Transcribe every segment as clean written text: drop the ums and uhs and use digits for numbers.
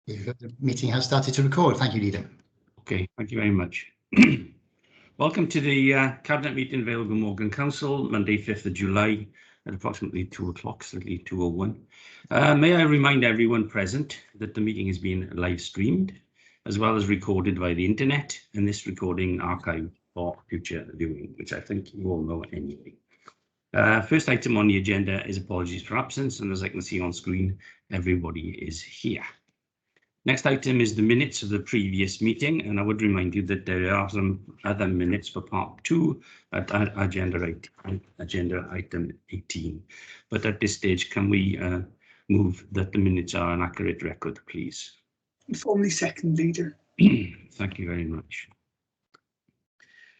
The meeting has started to record. Thank you, Leader. Okay, thank you very much. Welcome to the Cabinet meeting of Vale Glamorgan Council, Monday, 5th of July at approximately 2 o'clock, certainly 2:01. May I remind everyone present that the meeting is being live streamed, as well as recorded via the internet, and this recording archived for future viewing, which I think you all know anyway. First item on the agenda is apologies for absence, and as I can see on screen, everybody is here. Next item is the minutes of the previous meeting, and I would remind you that there are some other minutes for part 2 at agenda item 18. But at this stage, can we move that the minutes are an accurate record, please? Formally second, Leader. Thank you very much.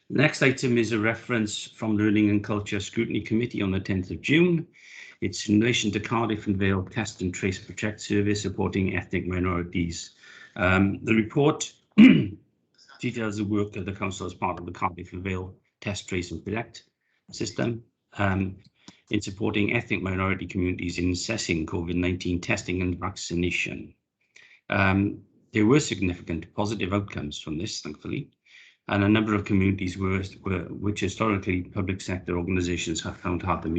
Next item is a reference from Learning and Culture Scrutiny Committee on the 10th of June. It's in relation to Cardiff and Vale Test and Trace Protect Service supporting ethnic minorities. The report details the work of the Council as part of the Cardiff and Vale Test, Trace and Protect system in supporting ethnic minority communities in assessing COVID-19 testing and vaccination. There were significant positive outcomes from this, thankfully, and a number of communities which historically public sector organisations have found hard to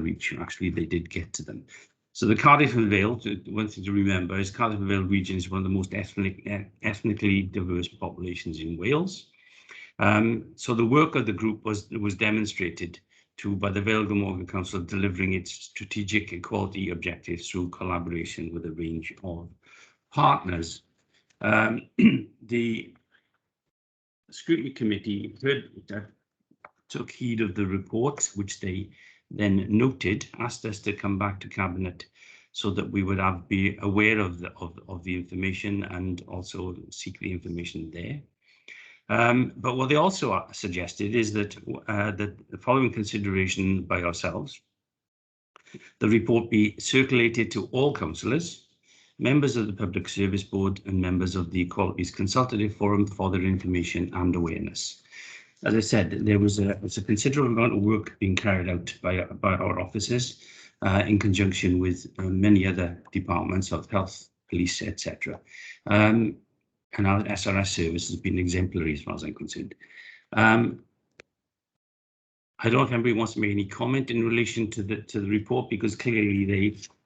reach. Actually, they did get to them. So the Cardiff and Vale, one thing to remember is Cardiff and Vale region is one of the most ethnically diverse populations in Wales. So the work of the group was demonstrated by the Vale Glamorgan Council delivering its strategic equality objectives through collaboration with a range of partners. The Scrutiny Committee took heed of the report, which they then noted, asked us to come back to Cabinet so that we would be aware of the information and also seek the information there. But what they also suggested is that the following consideration by ourselves: the report be circulated to all councillors, members of the Public Service Board and members of the Equalities Consultative Forum for their information and awareness. As I said, there was a considerable amount of work being carried out by our officers in conjunction with many other departments of health, police, etc. And our SRS service has been exemplary as far as I'm concerned. I don't know if anybody wants to make any comment in relation to the report, because clearly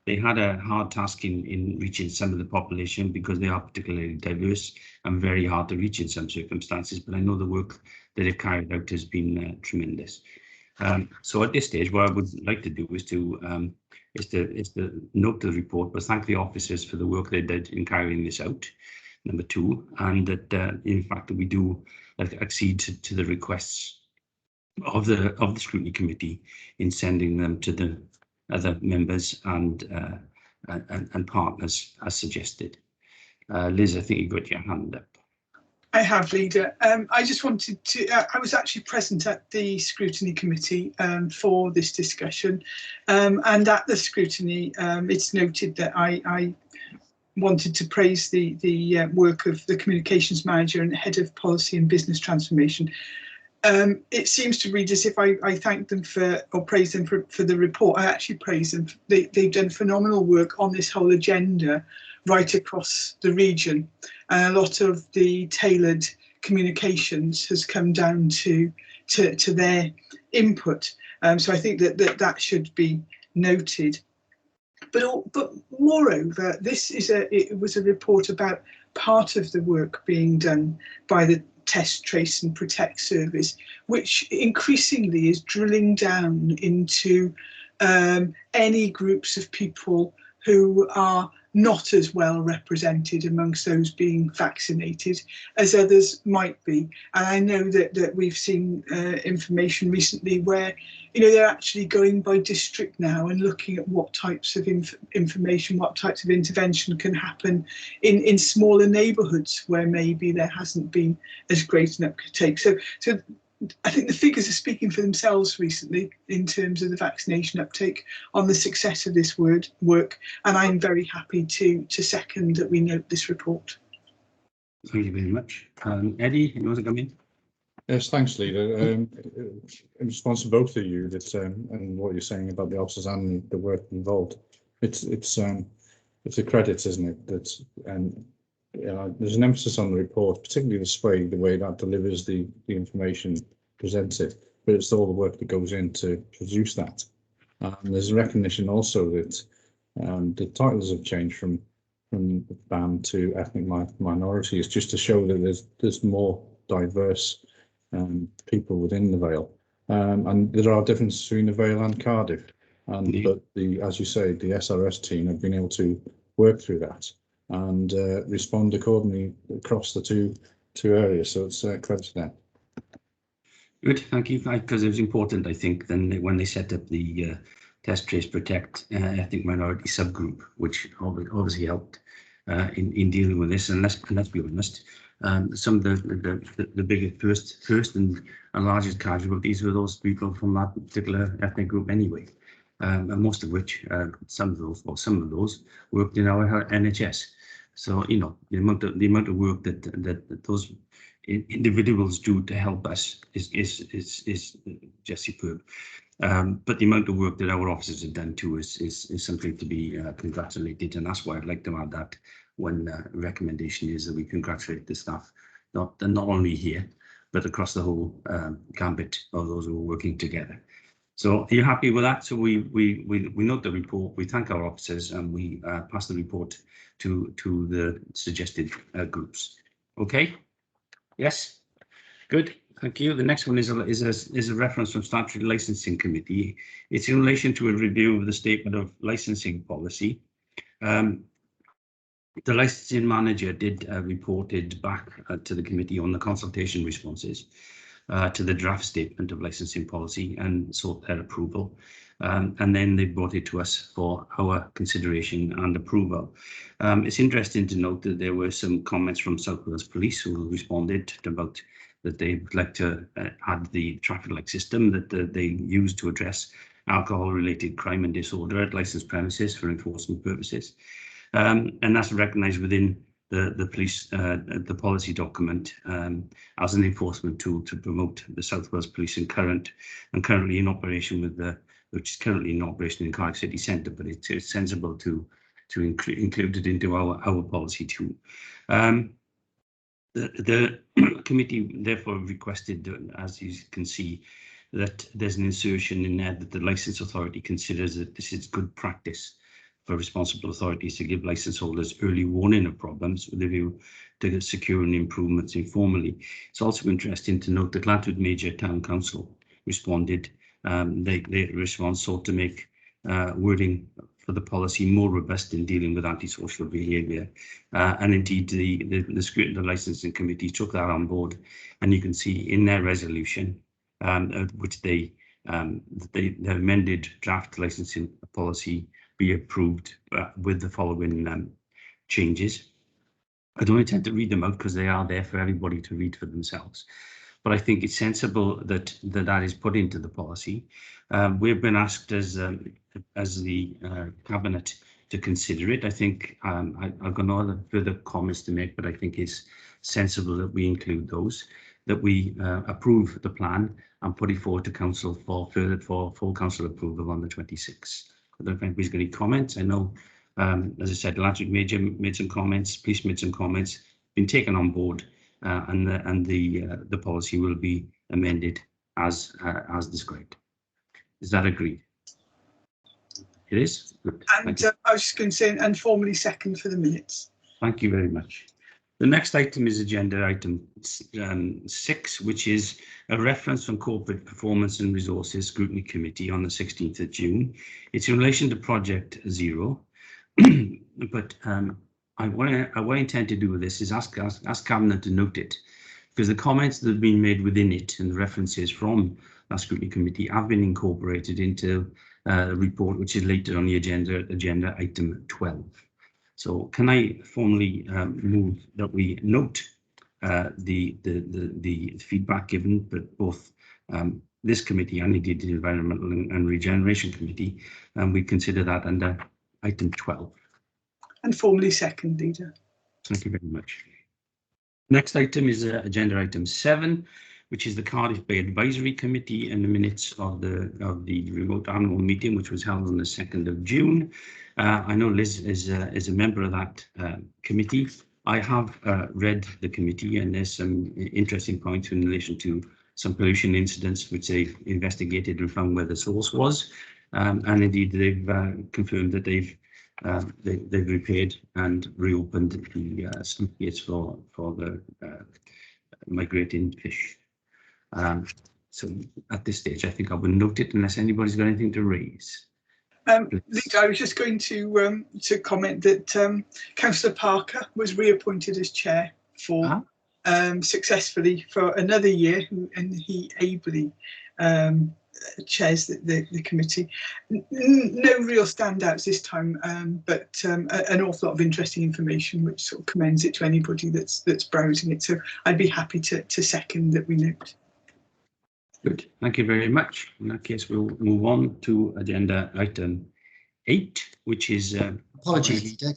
they had a hard task in reaching some of the population because they are particularly diverse and very hard to reach in some circumstances. But I know the work that they've carried out has been tremendous. So at this stage, what I would like to do is to note the report, but thank the officers for the work they did in carrying this out. Number 2, and that in fact that we do accede to the requests of the Scrutiny Committee in sending them to the other members and partners as suggested. Liz, I think you've got your hand up. I have, Leader. I just wanted to, I was actually present at the Scrutiny Committee for this discussion, and at the scrutiny it's noted that I wanted to praise the work of the Communications Manager and Head of Policy and Business Transformation. It seems to read as if I thank them for, or praise them for the report. I actually praise them. They've done phenomenal work on this whole agenda right across the region. And a lot of the tailored communications has come down to their input. So I think that should be noted. But moreover, it was a report about part of the work being done by the Test, Trace and Protect service, which increasingly is drilling down into any groups of people who are not as well represented amongst those being vaccinated as others might be. And I know that we've seen information recently where, you know, they're actually going by district now and looking at what types of information, what types of intervention can happen in smaller neighbourhoods where maybe there hasn't been as great an uptake. So I think the figures are speaking for themselves recently in terms of the vaccination uptake on the success of this work, and I'm very happy to second that we note this report. Thank you very much. Eddie, you want to come in? Yes, thanks, Leader. In response to both of you, and what you're saying about the officers and the work involved, it's a credit, isn't it? That's there's an emphasis on the report, particularly the way that delivers the information presented, but it's all the work that goes in to produce that. And there's a recognition also that the titles have changed from BAM to ethnic minorities, just to show that there's more diverse people within the Vale, and there are differences between the Vale and Cardiff. But as you say, the SRS team have been able to work through that and respond accordingly across the two areas. So it's credit to them. Good, thank you. Because it was important, I think, then when they set up the Test, Trace, Protect ethnic minority subgroup, which obviously helped in dealing with this. And let's be honest, some of the biggest first and largest casualties were those people from that particular ethnic group anyway. And most of which, some of those worked in our NHS. So you know the amount of work that those individuals do to help us is just superb. But the amount of work that our officers have done too is something to be congratulated, and that's why I'd like to add that when recommendation is that we congratulate the staff, not only here but across the whole gambit of those who are working together. So are you happy with that? So we note the report, we thank our officers, and we pass the report to the suggested groups. Okay. Yes. Good. Thank you. The next one is a reference from Statutory Licensing Committee. It's in relation to a review of the statement of licensing policy. The licensing manager did reported back to the committee on the consultation responses to the draft statement of licensing policy and sought their approval. And then they brought it to us for our consideration and approval. It's interesting to note that there were some comments from South Wales Police who responded about that they would like to add the traffic light system that they use to address alcohol-related crime and disorder at licensed premises for enforcement purposes. And that's recognised within the police, the policy document as an enforcement tool to promote the South Wales Police and currently in operation with which is currently in operation in Cardiff City Centre, but it's sensible to include it into our policy too. The committee therefore requested, as you can see, that there's an insertion in there that the licence authority considers that this is good practice for responsible authorities to give licence holders early warning of problems with a view to securing improvements informally. It's also interesting to note that Llanthwood Major Town Council responded. Their response sought to make wording for the policy more robust in dealing with antisocial behaviour, and indeed the licensing committee took that on board, and you can see in their resolution, which they amended draft licensing policy be approved with the following changes. I don't intend to read them out because they are there for everybody to read for themselves. But I think it's sensible that is put into the policy. We've been asked as the Cabinet to consider it. I think I've got no other further comments to make, but I think it's sensible that we include those, that we approve the plan and put it forward to Council for full Council approval on the 26th. I don't know if anybody's got any comments. I know, as I said, Llanthwood Major made some comments, police made some comments, been taken on board, and the policy will be amended as described. Is that agreed? It is. Good. And I was just going to say, and formally second for the minutes. Thank you very much. The next item is agenda item 6, which is a reference from Corporate Performance and Resources Scrutiny Committee on the 16th of June. It's in relation to Project Zero, but what I intend to do with this is ask Cabinet to note it, because the comments that have been made within it and the references from that Scrutiny Committee have been incorporated into a report which is later on the agenda item 12. So can I formally move that we note the feedback given, but both this committee and indeed the Environmental and Regeneration Committee, and we consider that under item 12. And formally second, Leader. Thank you very much. Next item is agenda item 7, which is the Cardiff Bay Advisory Committee and the minutes of the remote annual meeting, which was held on the 2nd of June. I know Liz is a member of that committee. I have read the committee, and there's some interesting points in relation to some pollution incidents which they've investigated and found where the source was. And indeed, they've confirmed that they've repaired and reopened the sluice gates for the migrating fish. So at this stage, I think I would note it unless anybody's got anything to raise. Lisa, I was just going to comment that Councillor Parker was reappointed as chair for successfully for another year, and he ably chairs the committee. No real standouts this time, but an awful lot of interesting information, which sort of commends it to anybody that's browsing it. So I'd be happy to second that we note. Good, thank you very much. In that case, we'll move on to agenda item 8, which is Apologies, Leader.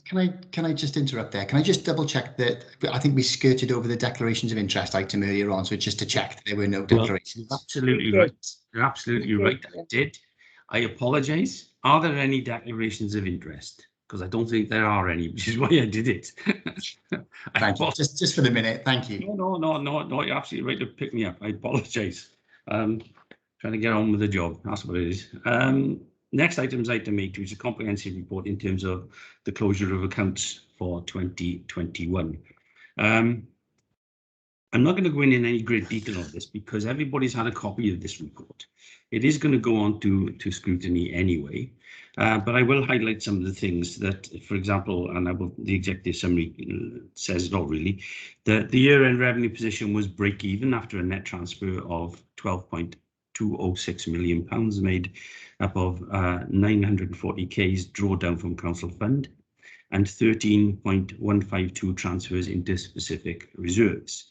Can I just interrupt there? Can I just double check that I think we skirted over the declarations of interest item earlier on, so just to check that there were no declarations. Well, absolutely right. You're absolutely right. I did. I apologise. Are there any declarations of interest? Because I don't think there are any, which is why I did it. Thank you. Just for the minute. Thank you. No. You're absolutely right to pick me up. I apologise. Trying to get on with the job. That's what it is. Next item is item 8, which is a comprehensive report in terms of the closure of accounts for 2021. I'm not going to go in any great detail on this because everybody's had a copy of this report. It is going to go on to scrutiny anyway, but I will highlight some of the things that, for example, and the executive summary says it all really, that the year-end revenue position was break-even after a net transfer of £12.206 million made up of 940k's drawdown from council fund and 13.152 transfers into specific reserves.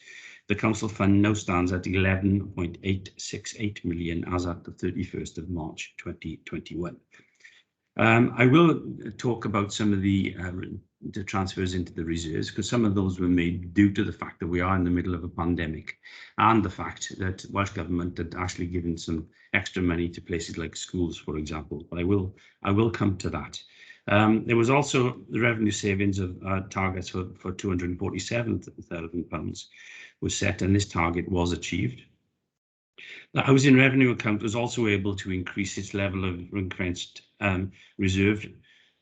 The council fund now stands at 11.868 million as at the 31st of March 2021. I will talk about some of the transfers into the reserves because some of those were made due to the fact that we are in the middle of a pandemic and the fact that Welsh Government had actually given some extra money to places like schools, for example. But I will come to that. There was also the revenue savings of targets for £247,000 was set, and this target was achieved. The housing revenue account was also able to increase its level of ring-fenced reserve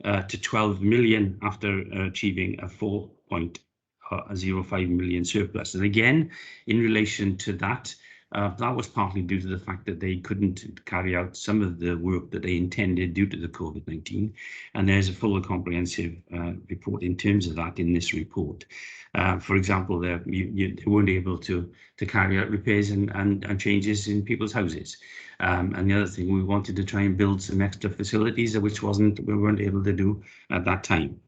to 12 million after achieving a 4.05 million surplus. And again, in relation to that, that was partly due to the fact that they couldn't carry out some of the work that they intended due to the COVID-19. And there's a full and comprehensive report in terms of that in this report. For example, they weren't able to carry out repairs and changes in people's houses. And the other thing, we wanted to try and build some extra facilities, which we weren't able to do at that time.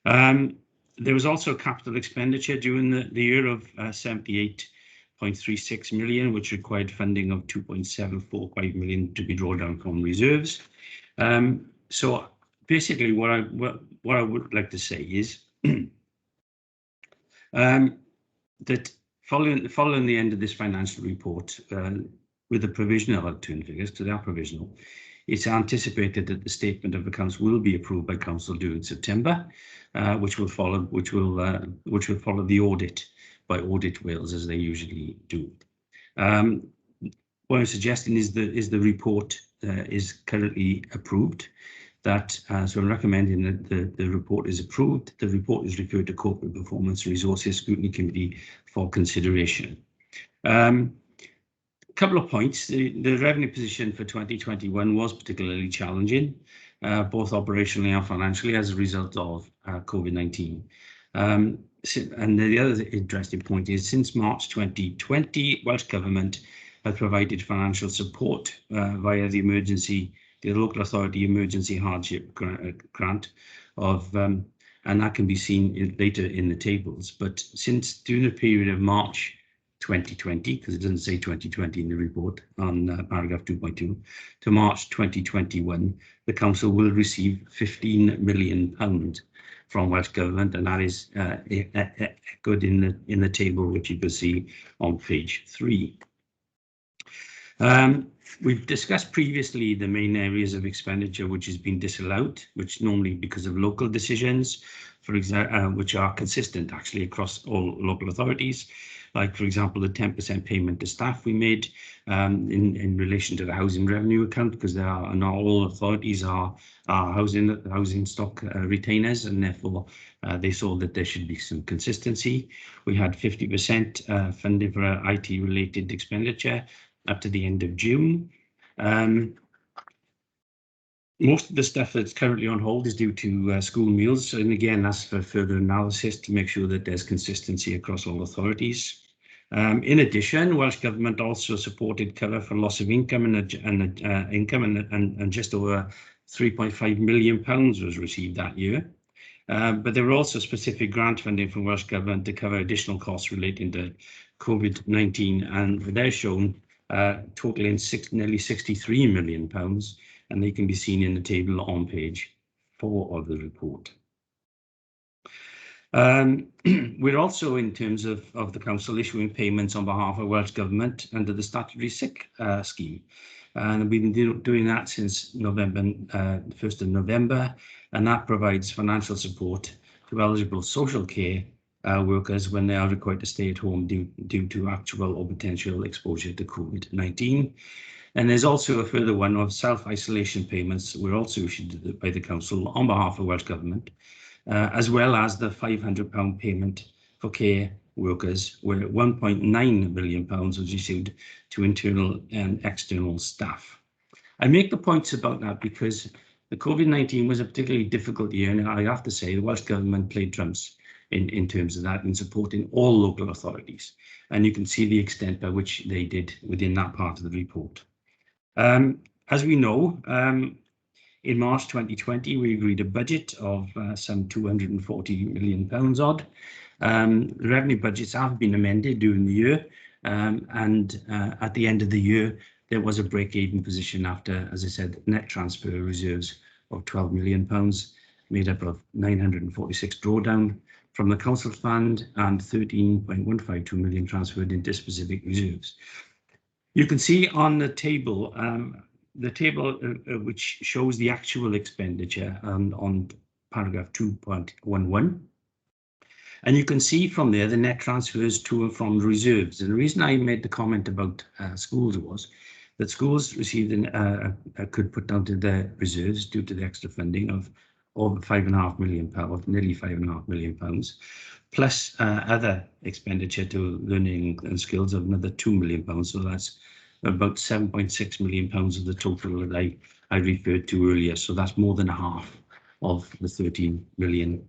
There was also capital expenditure during the year of 78.36 million, which required funding of 2.745 million to be drawn down from reserves. So basically, what I would like to say is that following the end of this financial report, with the provisional outturn figures, to their provisional, it's anticipated that the statement of accounts will be approved by council during September, which will follow the audit by Audit Wales, as they usually do. What I'm suggesting is the report is currently approved. So I'm recommending that the report is approved. The report is referred to Corporate Performance Resources Scrutiny Committee for consideration. Couple of points. The revenue position for 2021 was particularly challenging, both operationally and financially as a result of COVID-19. And the other interesting point is since March 2020, Welsh Government has provided financial support via the local authority emergency hardship grant of, and that can be seen later in the tables. But during the period of March 2020, because it doesn't say 2020 in the report on paragraph 2.2, to March 2021, the council will receive £15 million from Welsh Government, and that is good in the table which you can see on page 3. We've discussed previously the main areas of expenditure which has been disallowed, which normally because of local decisions, for example, which are consistent actually across all local authorities. Like, for example, the 10% payment to staff we made in relation to the housing revenue account, because there are not all authorities are housing stock retainers, and therefore they saw that there should be some consistency. We had 50% funding for IT related expenditure up to the end of June. Most of the stuff that's currently on hold is due to school meals, and again that's for further analysis to make sure that there's consistency across all authorities. In addition, Welsh Government also supported cover for loss of income and just over £3.5 million was received that year. But there were also specific grant funding from Welsh Government to cover additional costs relating to COVID-19, and they're shown totaling nearly £63 million, and they can be seen in the table on page 4 of the report. We're also, in terms of the council, issuing payments on behalf of Welsh Government under the statutory sick scheme, and we've been doing that since November, 1st of November, and that provides financial support to eligible social care workers when they are required to stay at home due to actual or potential exposure to COVID-19. And there's also a further one of self-isolation payments that were also issued by the council on behalf of Welsh Government, as well as the £500 payment for care workers, where £1.9 million was issued to internal and external staff. I make the points about that because the COVID-19 was a particularly difficult year, and I have to say the Welsh Government played trumps in terms of that, in supporting all local authorities. And you can see the extent by which they did within that part of the report. As we know, in March 2020, we agreed a budget of some £240 million odd. The revenue budgets have been amended during the year, and at the end of the year, there was a break-even position after, as I said, net transfer reserves of £12 million, made up of 946 drawdown from the council fund and 13.152 million transferred into specific reserves. You can see on the table, which shows the actual expenditure on paragraph 2.11. And you can see from there the net transfers to and from reserves. And the reason I made the comment about schools was that schools received could put down to their reserves due to the extra funding of over £5.5 million, nearly £5.5 million, plus other expenditure to learning and skills of another £2 million. So that's about £7.6 million of the total that I referred to earlier. So that's more than half of the £13 million.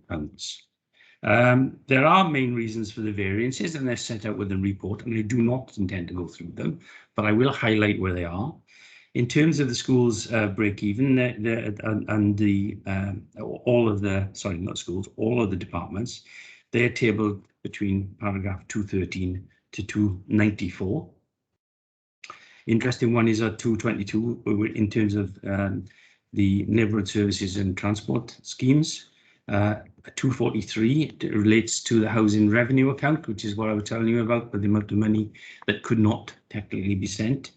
There are main reasons for the variances, and they're set out within the report, and I do not intend to go through them, but I will highlight where they are. In terms of the schools break even, all of the departments, they're tabled between paragraph 213 to 294. Interesting one is at 222 in terms of the neighbourhood services and transport schemes. 243 relates to the housing revenue account, which is what I was telling you about, but the amount of money that could not technically be sent.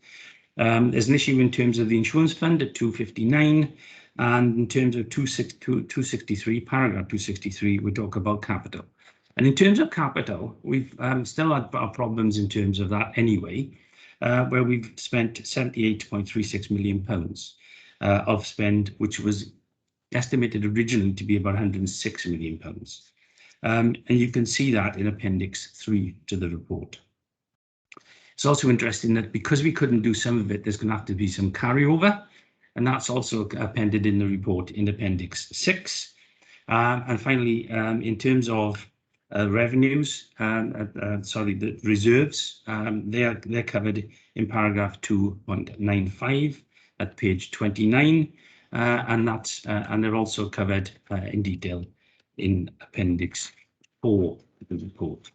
There's an issue in terms of the insurance fund at 259, and in terms of 263, paragraph 263, we talk about capital. And in terms of capital, we've still had our problems in terms of that anyway, where we've spent £78.36 million of spend, which was estimated originally to be about £106 million. And you can see that in Appendix 3 to the report. It's also interesting that because we couldn't do some of it, there's going to have to be some carryover, and that's also appended in the report in Appendix 6. And finally, in terms of revenues, the reserves, they're covered in paragraph 2.95 at page 29. And they're also covered in detail in Appendix 4 of the report.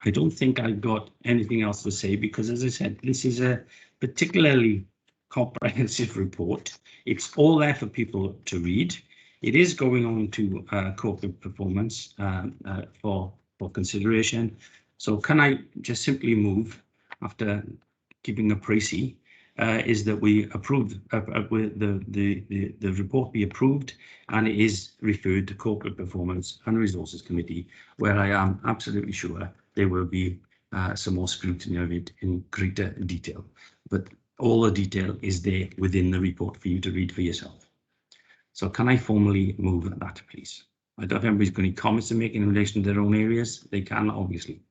I don't think I've got anything else to say because, as I said, this is a particularly comprehensive report. It's all there for people to read. It is going on to corporate performance for consideration. So can I just simply move after keeping it pricey, is that we approve the report be approved, and it is referred to Corporate Performance and Resources Committee, where I am absolutely sure there will be some more scrutiny of it in greater detail. But all the detail is there within the report for you to read for yourself. So can I formally move that, please? I don't know if anybody's got any comments to make in relation to their own areas. They can, obviously.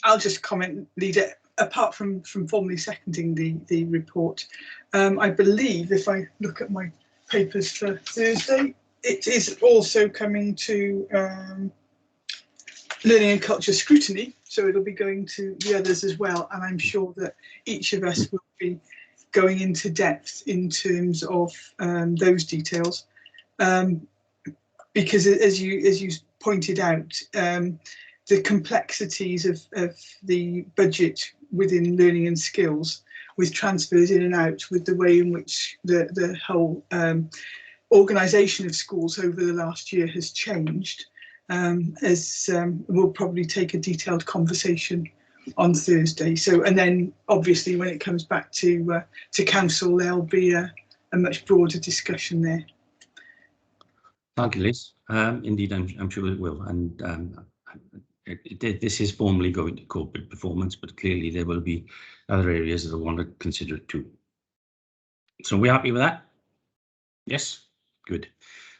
I'll just comment, Leader. Apart from formally seconding the report, I believe, if I look at my papers for Thursday, it is also coming to Learning and Culture Scrutiny, so it'll be going to the others as well, and I'm sure that each of us will be going into depth in terms of those details, because as you pointed out, the complexities of the budget within learning and skills, with transfers in and out, with the way in which the whole organisation of schools over the last year has changed, we'll probably take a detailed conversation on Thursday. So, and then obviously when it comes back to council, there'll be a much broader discussion there. Thank you, Liz. Indeed, I'm sure it will. And this is formally going to Corporate Performance, but clearly there will be other areas that I want to consider it too. So we're happy with that? Yes, good.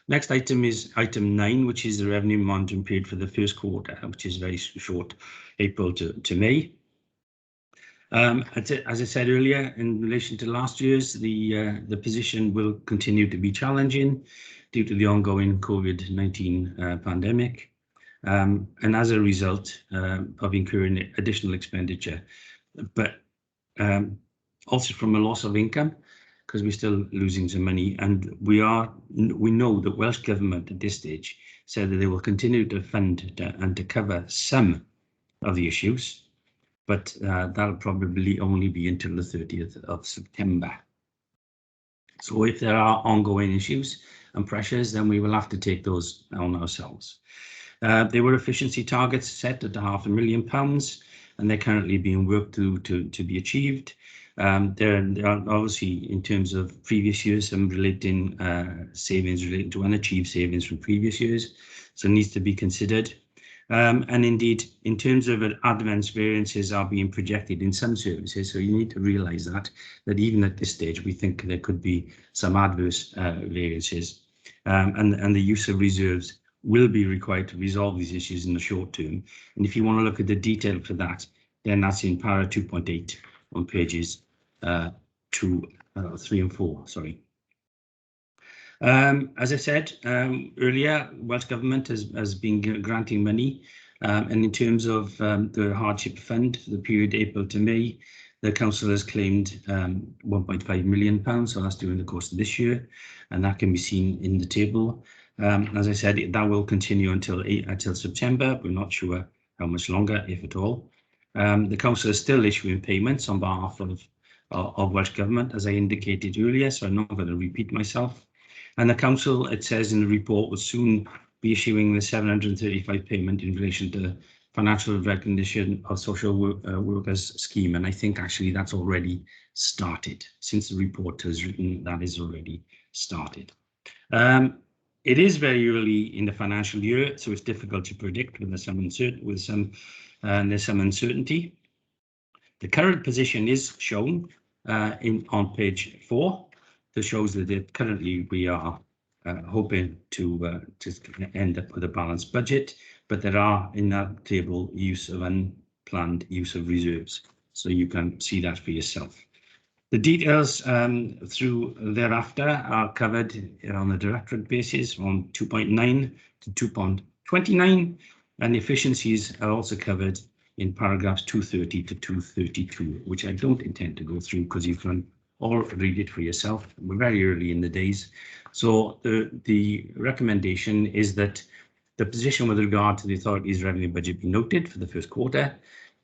Next item is item 9, which is the revenue monitoring period for the first quarter, which is very short, April to May. As I said earlier, in relation to last year's, the position will continue to be challenging due to the ongoing COVID-19 pandemic. And as a result of incurring additional expenditure, but also from a loss of income, because we're still losing some money, and we know that Welsh Government at this stage said that they will continue to fund and to cover some of the issues, but that'll probably only be until the 30th of September. So if there are ongoing issues and pressures, then we will have to take those on ourselves. There were efficiency targets set at £500,000, and they're currently being worked to be achieved. There are obviously, in terms of previous years, some relating savings relating to unachieved savings from previous years, so it needs to be considered. And indeed, in terms of adverse variances are being projected in some services, so you need to realise that even at this stage, we think there could be some adverse variances, and the use of reserves will be required to resolve these issues in the short term. And if you want to look at the detail for that, then that's in para 2.8 on pages 3 and 4, sorry. As I said earlier, Welsh Government has been granting money, and in terms of the hardship fund for the period April to May, the council has claimed £1.5 million, so that's during the course of this year, and that can be seen in the table. As I said, that will continue until September. We're not sure how much longer, if at all. The council is still issuing payments on behalf of Welsh Government, as I indicated earlier, so I'm not going to repeat myself. And the council, it says in the report, will soon be issuing the 735 payment in relation to the financial recognition of social workers scheme. And I think actually that's already started. Since the report was written, that is already started. It is very early in the financial year, so it's difficult to predict with there's some uncertainty. The current position is shown on page 4. That shows that currently we are hoping to end up with a balanced budget, but there are in that table use of unplanned use of reserves, so you can see that for yourself. The details through thereafter are covered on a directorate basis on 2.9 to 2.29, and efficiencies are also covered in paragraphs 230 to 232, which I don't intend to go through because you can all read it for yourself. We're very early in the days. So the recommendation is that the position with regard to the authority's revenue budget be noted for the first quarter,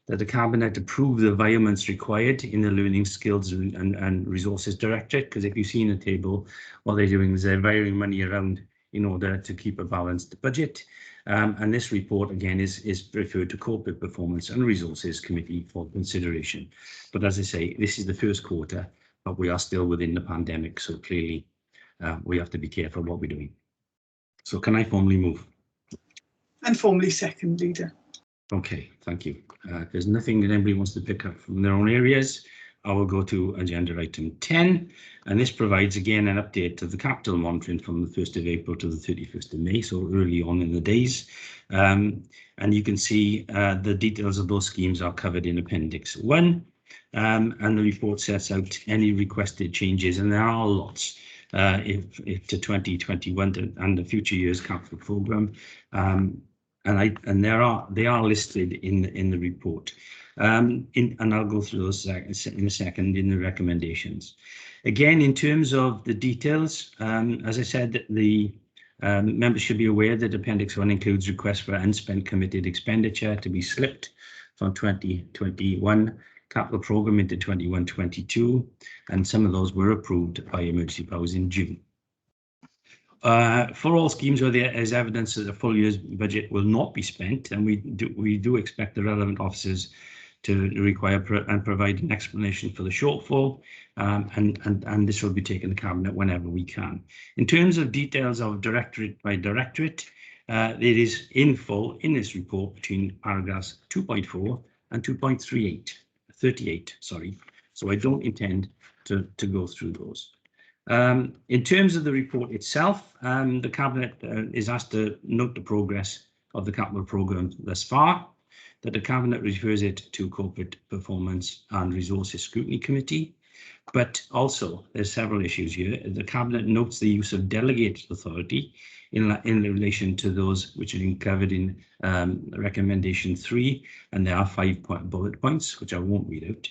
that the Cabinet approve the environments required in the Learning Skills and Resources Directorate, because if you see in the table, what they're doing is they're varying money around in order to keep a balanced budget, And this report again is referred to Corporate Performance and Resources Committee for consideration. But as I say, this is the first quarter, but we are still within the pandemic, so clearly we have to be careful what we're doing. So can I formally move? And formally second, Leader. Okay, thank you. There's nothing that anybody wants to pick up from their own areas. I will go to agenda item 10, and this provides again an update of the capital monitoring from the 1st of April to the 31st of May, so early on in the days. And you can see the details of those schemes are covered in Appendix 1, and the report sets out any requested changes, and there are lots if to 2021 and the future years capital programme. And they are listed in the report, and I'll go through those in a second in the recommendations. Again, in terms of the details, as I said, the members should be aware that Appendix 1 includes requests for unspent committed expenditure to be slipped from 2021 capital programme into 21-22, and some of those were approved by Emergency Powers in June. For all schemes where there is evidence that the full year's budget will not be spent, and we do expect the relevant officers to require and provide an explanation for the shortfall, and this will be taken to Cabinet whenever we can. In terms of details of directorate by directorate, it is in full in this report between paragraphs 2.4 and 2.38, sorry. So I don't intend to go through those. In terms of the report itself, the Cabinet is asked to note the progress of the capital programme thus far, that the Cabinet refers it to Corporate Performance and Resources Scrutiny Committee, but also there's several issues here. The Cabinet notes the use of delegated authority in relation to those which are covered in recommendation 3, and there are 5 bullet points, which I won't read out.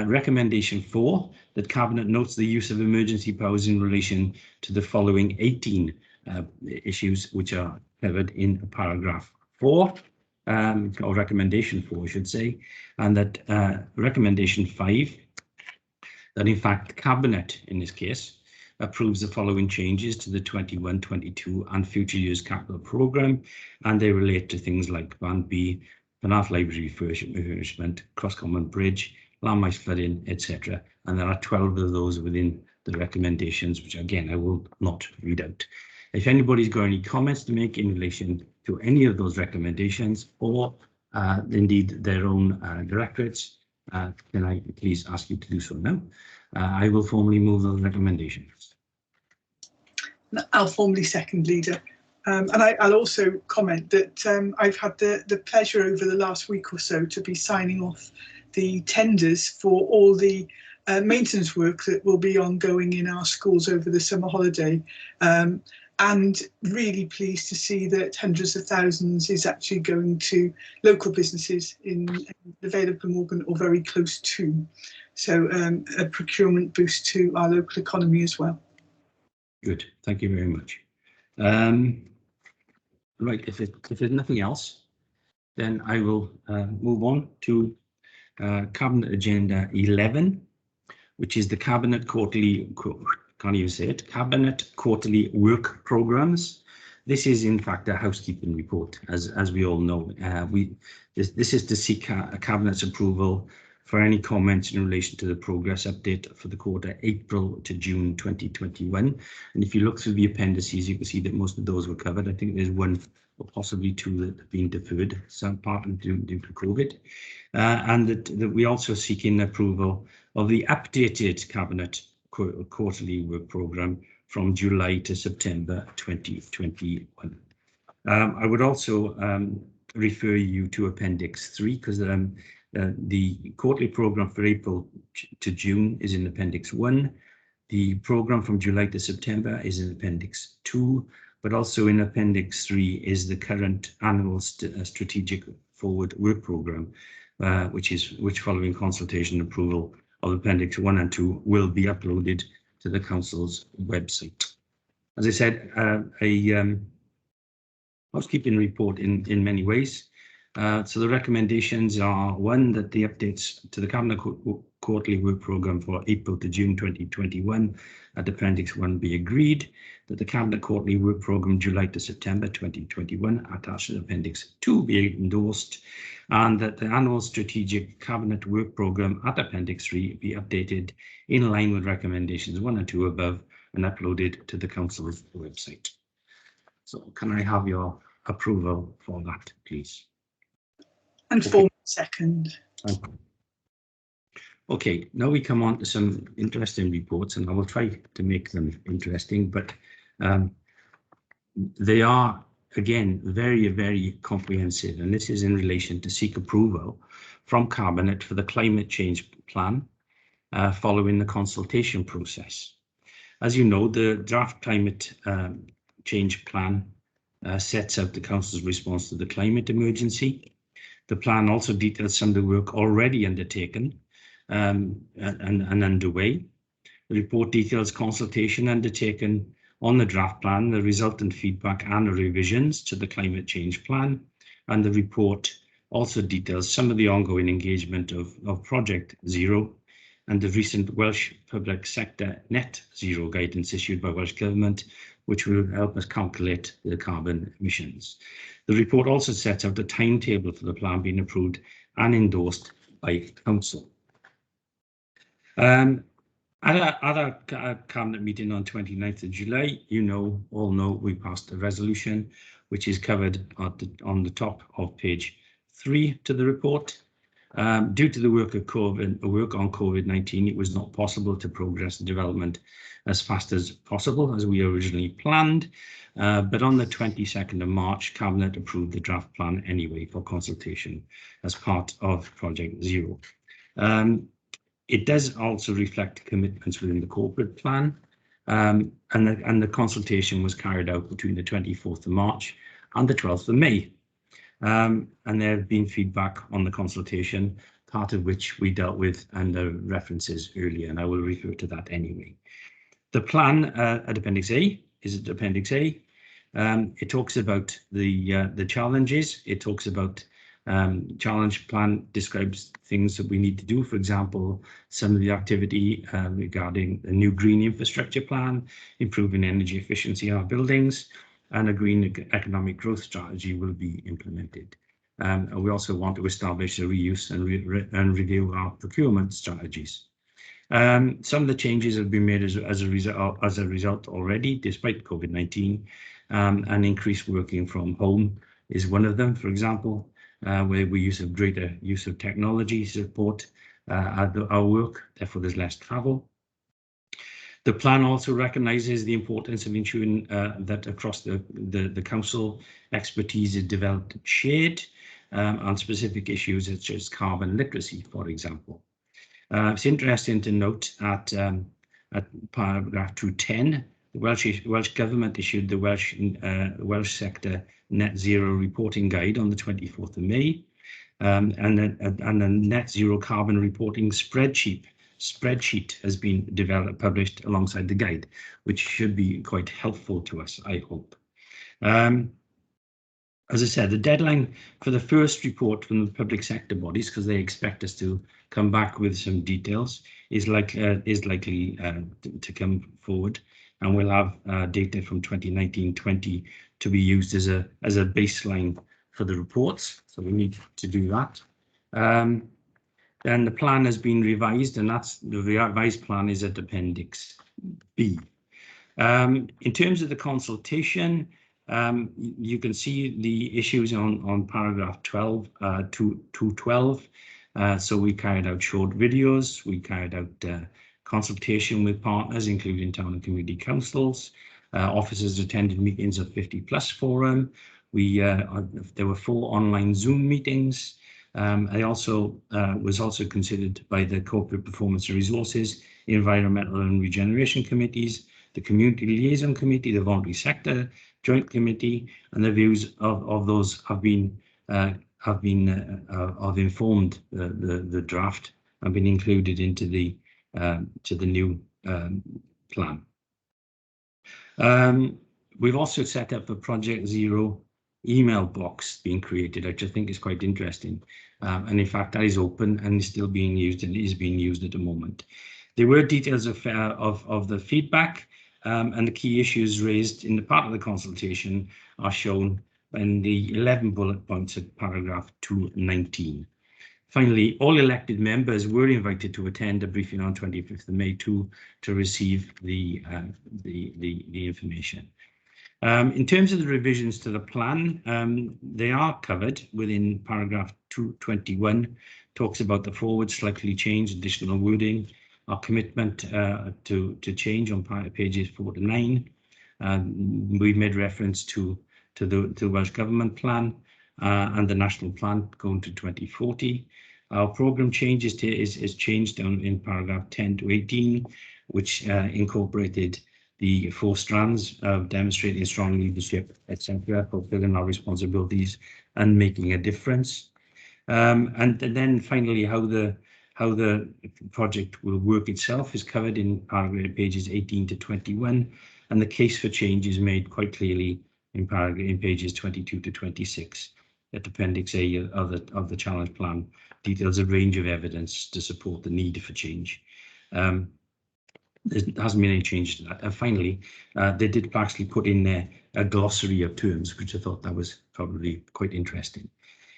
Recommendation 4, that Cabinet notes the use of emergency powers in relation to the following 18 issues which are covered in paragraph 4, or recommendation 4, I should say, and that recommendation 5, that in fact Cabinet in this case approves the following changes to the 21-22 and future years capital programme, and they relate to things like Band B, Penarth Library refurbishment, Cross Common Bridge, landmass flooding, etc. And there are 12 of those within the recommendations, which again I will not read out. If anybody's got any comments to make in relation to any of those recommendations, or indeed their own directorates, can I please ask you to do so now? I will formally move those recommendations. I'll formally second, Leader. And I'll also comment that I've had the pleasure over the last week or so to be signing off the tenders for all the maintenance work that will be ongoing in our schools over the summer holiday. And really pleased to see that hundreds of thousands is actually going to local businesses in the Vale of Glamorgan or very close to. So a procurement boost to our local economy as well. Good, thank you very much. Right, if there's nothing else, then I will move on to Cabinet Agenda 11, which is the Cabinet Quarterly, can't even say it, Cabinet Quarterly Work Programmes. This is in fact a housekeeping report, as we all know. This is to seek a Cabinet's approval for any comments in relation to the progress update for the quarter April to June 2021. And if you look through the appendices, you can see that most of those were covered. I think there's one or possibly two that have been deferred, some partly due to COVID. And that we also seeking approval of the updated Cabinet Quarterly Work Programme from July to September 2021. I would also refer you to Appendix 3, because the quarterly programme for April to June is in Appendix 1. The programme from July to September is in Appendix 2, but also in Appendix 3 is the current annual strategic forward work programme, which following consultation and approval of Appendix 1 and 2 will be uploaded to the Council's website. As I said, a housekeeping report in many ways. So the recommendations are: 1, that the updates to the Cabinet quarterly work programme for April to June 2021 at Appendix 1 be agreed, that the Cabinet quarterly work programme July to September 2021 attached to Appendix 2 be endorsed, and that the annual strategic Cabinet work programme at Appendix 3 be updated in line with recommendations 1 and 2 above and uploaded to the Council's website. So can I have your approval for that, please? And Okay. formal second. Okay, now we come on to some interesting reports, and I will try to make them interesting, but they are, again, very, very comprehensive, and this is in relation to seek approval from Cabinet for the climate change plan following the consultation process. As you know, the draft climate change plan sets out the Council's response to the climate emergency. The plan also details some of the work already undertaken and underway. The report details consultation undertaken on the draft plan, the resultant feedback and the revisions to the climate change plan, and the report also details some of the ongoing engagement of Project Zero and the recent Welsh public sector net zero guidance issued by Welsh Government, which will help us calculate the carbon emissions. The report also sets out a timetable for the plan being approved and endorsed by Council. At our Cabinet meeting on 29th of July, all know we passed a resolution which is covered on the top of page 3 to the report. Due to the work on COVID-19, it was not possible to progress the development as fast as possible as we originally planned. But on the 22nd of March, Cabinet approved the draft plan anyway for consultation as part of Project Zero. It does also reflect commitments within the corporate plan, and the consultation was carried out between the 24th of March and the 12th of May. And there have been feedback on the consultation, part of which we dealt with under references earlier, and I will refer to that anyway. The plan at Appendix A is at Appendix A. It talks about the challenges. It talks about challenge plan describes things that we need to do. For example, some of the activity regarding a new green infrastructure plan, improving energy efficiency in our buildings, and a green economic growth strategy will be implemented. And we also want to establish a reuse and review our procurement strategies. Some of the changes have been made as a result already, despite COVID-19, and increased working from home is one of them, for example, where we use greater use of technology support our work, therefore there's less travel. The plan also recognises the importance of ensuring that across the Council, expertise is developed and shared on specific issues such as carbon literacy, for example. It's interesting to note at paragraph 210, the Welsh Government issued the Welsh Sector Net Zero Reporting Guide on the 24th of May, and a Net Zero Carbon Reporting spreadsheet has been published alongside the guide, which should be quite helpful to us, I hope. As I said, the deadline for the first report from the public sector bodies, because they expect us to come back with some details, is likely to come forward, and we'll have data from 2019-20 to be used as a baseline for the reports. So we need to do that. And the plan has been revised, and the revised plan is at Appendix B. In terms of the consultation, you can see the issues on paragraph 12 to 12. So we carried out short videos, we carried out consultation with partners, including town and community councils. Officers attended meetings of 50+ forum. There were 4 online Zoom meetings. I also was also considered by the Corporate Performance and Resources, Environmental and Regeneration Committees, the Community Liaison Committee, the Voluntary Sector Joint Committee, and the views of those have informed the draft and been included into the new plan. We've also set up a Project Zero email box being created, which I think is quite interesting. And in fact, that is open and is still being used and is being used at the moment. There were details of the feedback, and the key issues raised in the part of the consultation are shown in the 11 bullet points at paragraph 219. Finally, all elected members were invited to attend a briefing on 25th of May to receive the information. In terms of the revisions to the plan, they are covered within paragraph 221, talks about the forward slightly changed additional wording, our commitment to change on pages 4 to 9. We've made reference to the Welsh Government Plan and the National Plan going to 2040. Our programme change is changed down in paragraph 10 to 18, which incorporated the 4 strands of demonstrating strong leadership, etc., fulfilling our responsibilities and making a difference. And then finally, how the project will work itself is covered in paragraph pages 18 to 21, and the case for change is made quite clearly in pages 22 to 26. At Appendix A of the challenge plan details a range of evidence to support the need for change. There hasn't been any change to that. And finally, they did actually put in there a glossary of terms, which I thought that was probably quite interesting.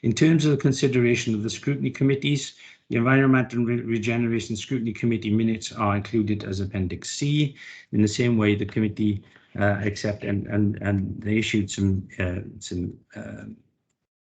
In terms of the consideration of the scrutiny committees, the Environment and Regeneration Scrutiny Committee minutes are included as Appendix C. In the same way, the committee and they issued some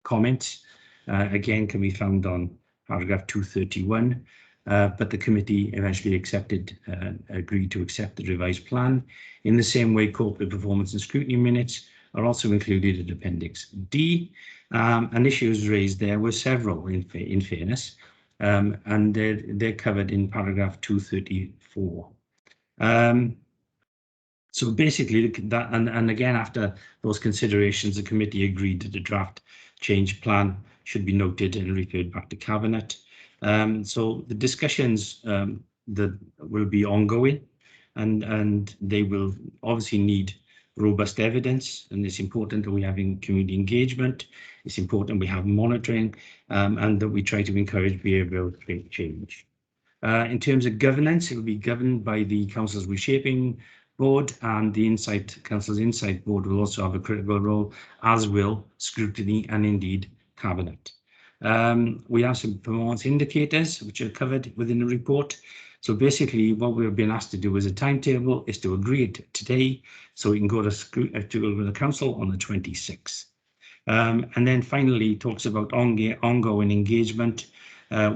comments. Again, can be found on paragraph 231. But the committee eventually agreed to accept the revised plan. In the same way, corporate performance and scrutiny minutes are also included in Appendix D. And issues raised there were several, in fairness, and they're covered in paragraph 234. So basically, that and again, after those considerations, the committee agreed that the draft change plan should be noted and referred back to Cabinet. So the discussions that will be ongoing, and they will obviously need robust evidence, and it's important that we have community engagement. It's important we have monitoring, and that we try to encourage behavioural change. In terms of governance, it will be governed by the Council's Reshaping Board, and the Council's Insight Board will also have a critical role, as will scrutiny and indeed Cabinet. We have some performance indicators which are covered within the report. So basically, what we've been asked to do as a timetable is to agree it today, so we can go to the council on the 26th. And then finally, talks about ongoing engagement.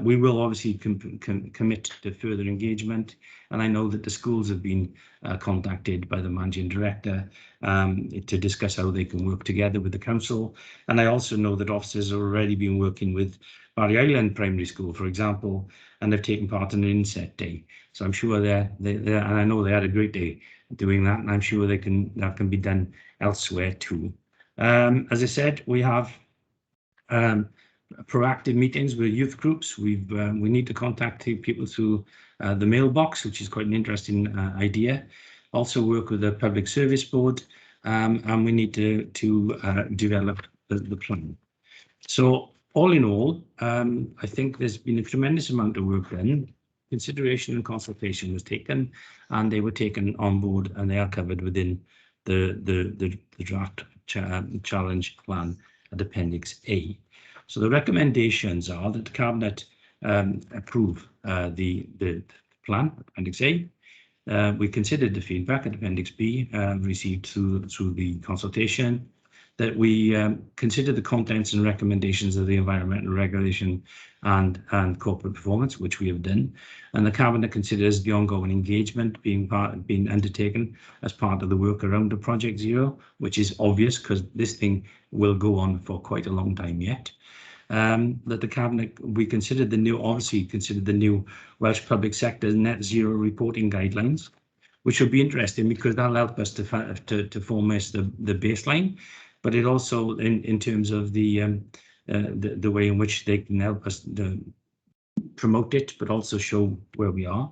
We will obviously commit to further engagement, and I know that the schools have been contacted by the managing director to discuss how they can work together with the council. And I also know that officers have already been working with Barry Island Primary School, for example, and they've taken part in an inset day. So I'm sure and I know they had a great day doing that, and I'm sure that can be done elsewhere too. As I said, we have proactive meetings with youth groups. We need to contact people through the mailbox, which is quite an interesting idea. Also work with the Public Service Board, and we need to develop the plan. So all in all, I think there's been a tremendous amount of work done. Consideration and consultation was taken, and they were taken on board, and they are covered within the draft challenge plan at Appendix A. So the recommendations are that the Cabinet approve the plan, Appendix A. We considered the feedback at Appendix B received through the consultation, that we consider the contents and recommendations of the environmental regulation and corporate performance, which we have done, and the Cabinet considers the ongoing engagement being undertaken as part of the work around the Project Zero, which is obvious because this thing will go on for quite a long time yet. That the Cabinet, we considered the new Welsh Public Sector Net Zero reporting guidelines, which will be interesting because that'll help us to foremost the baseline, but it also in terms of the way in which they can help us promote it, but also show where we are.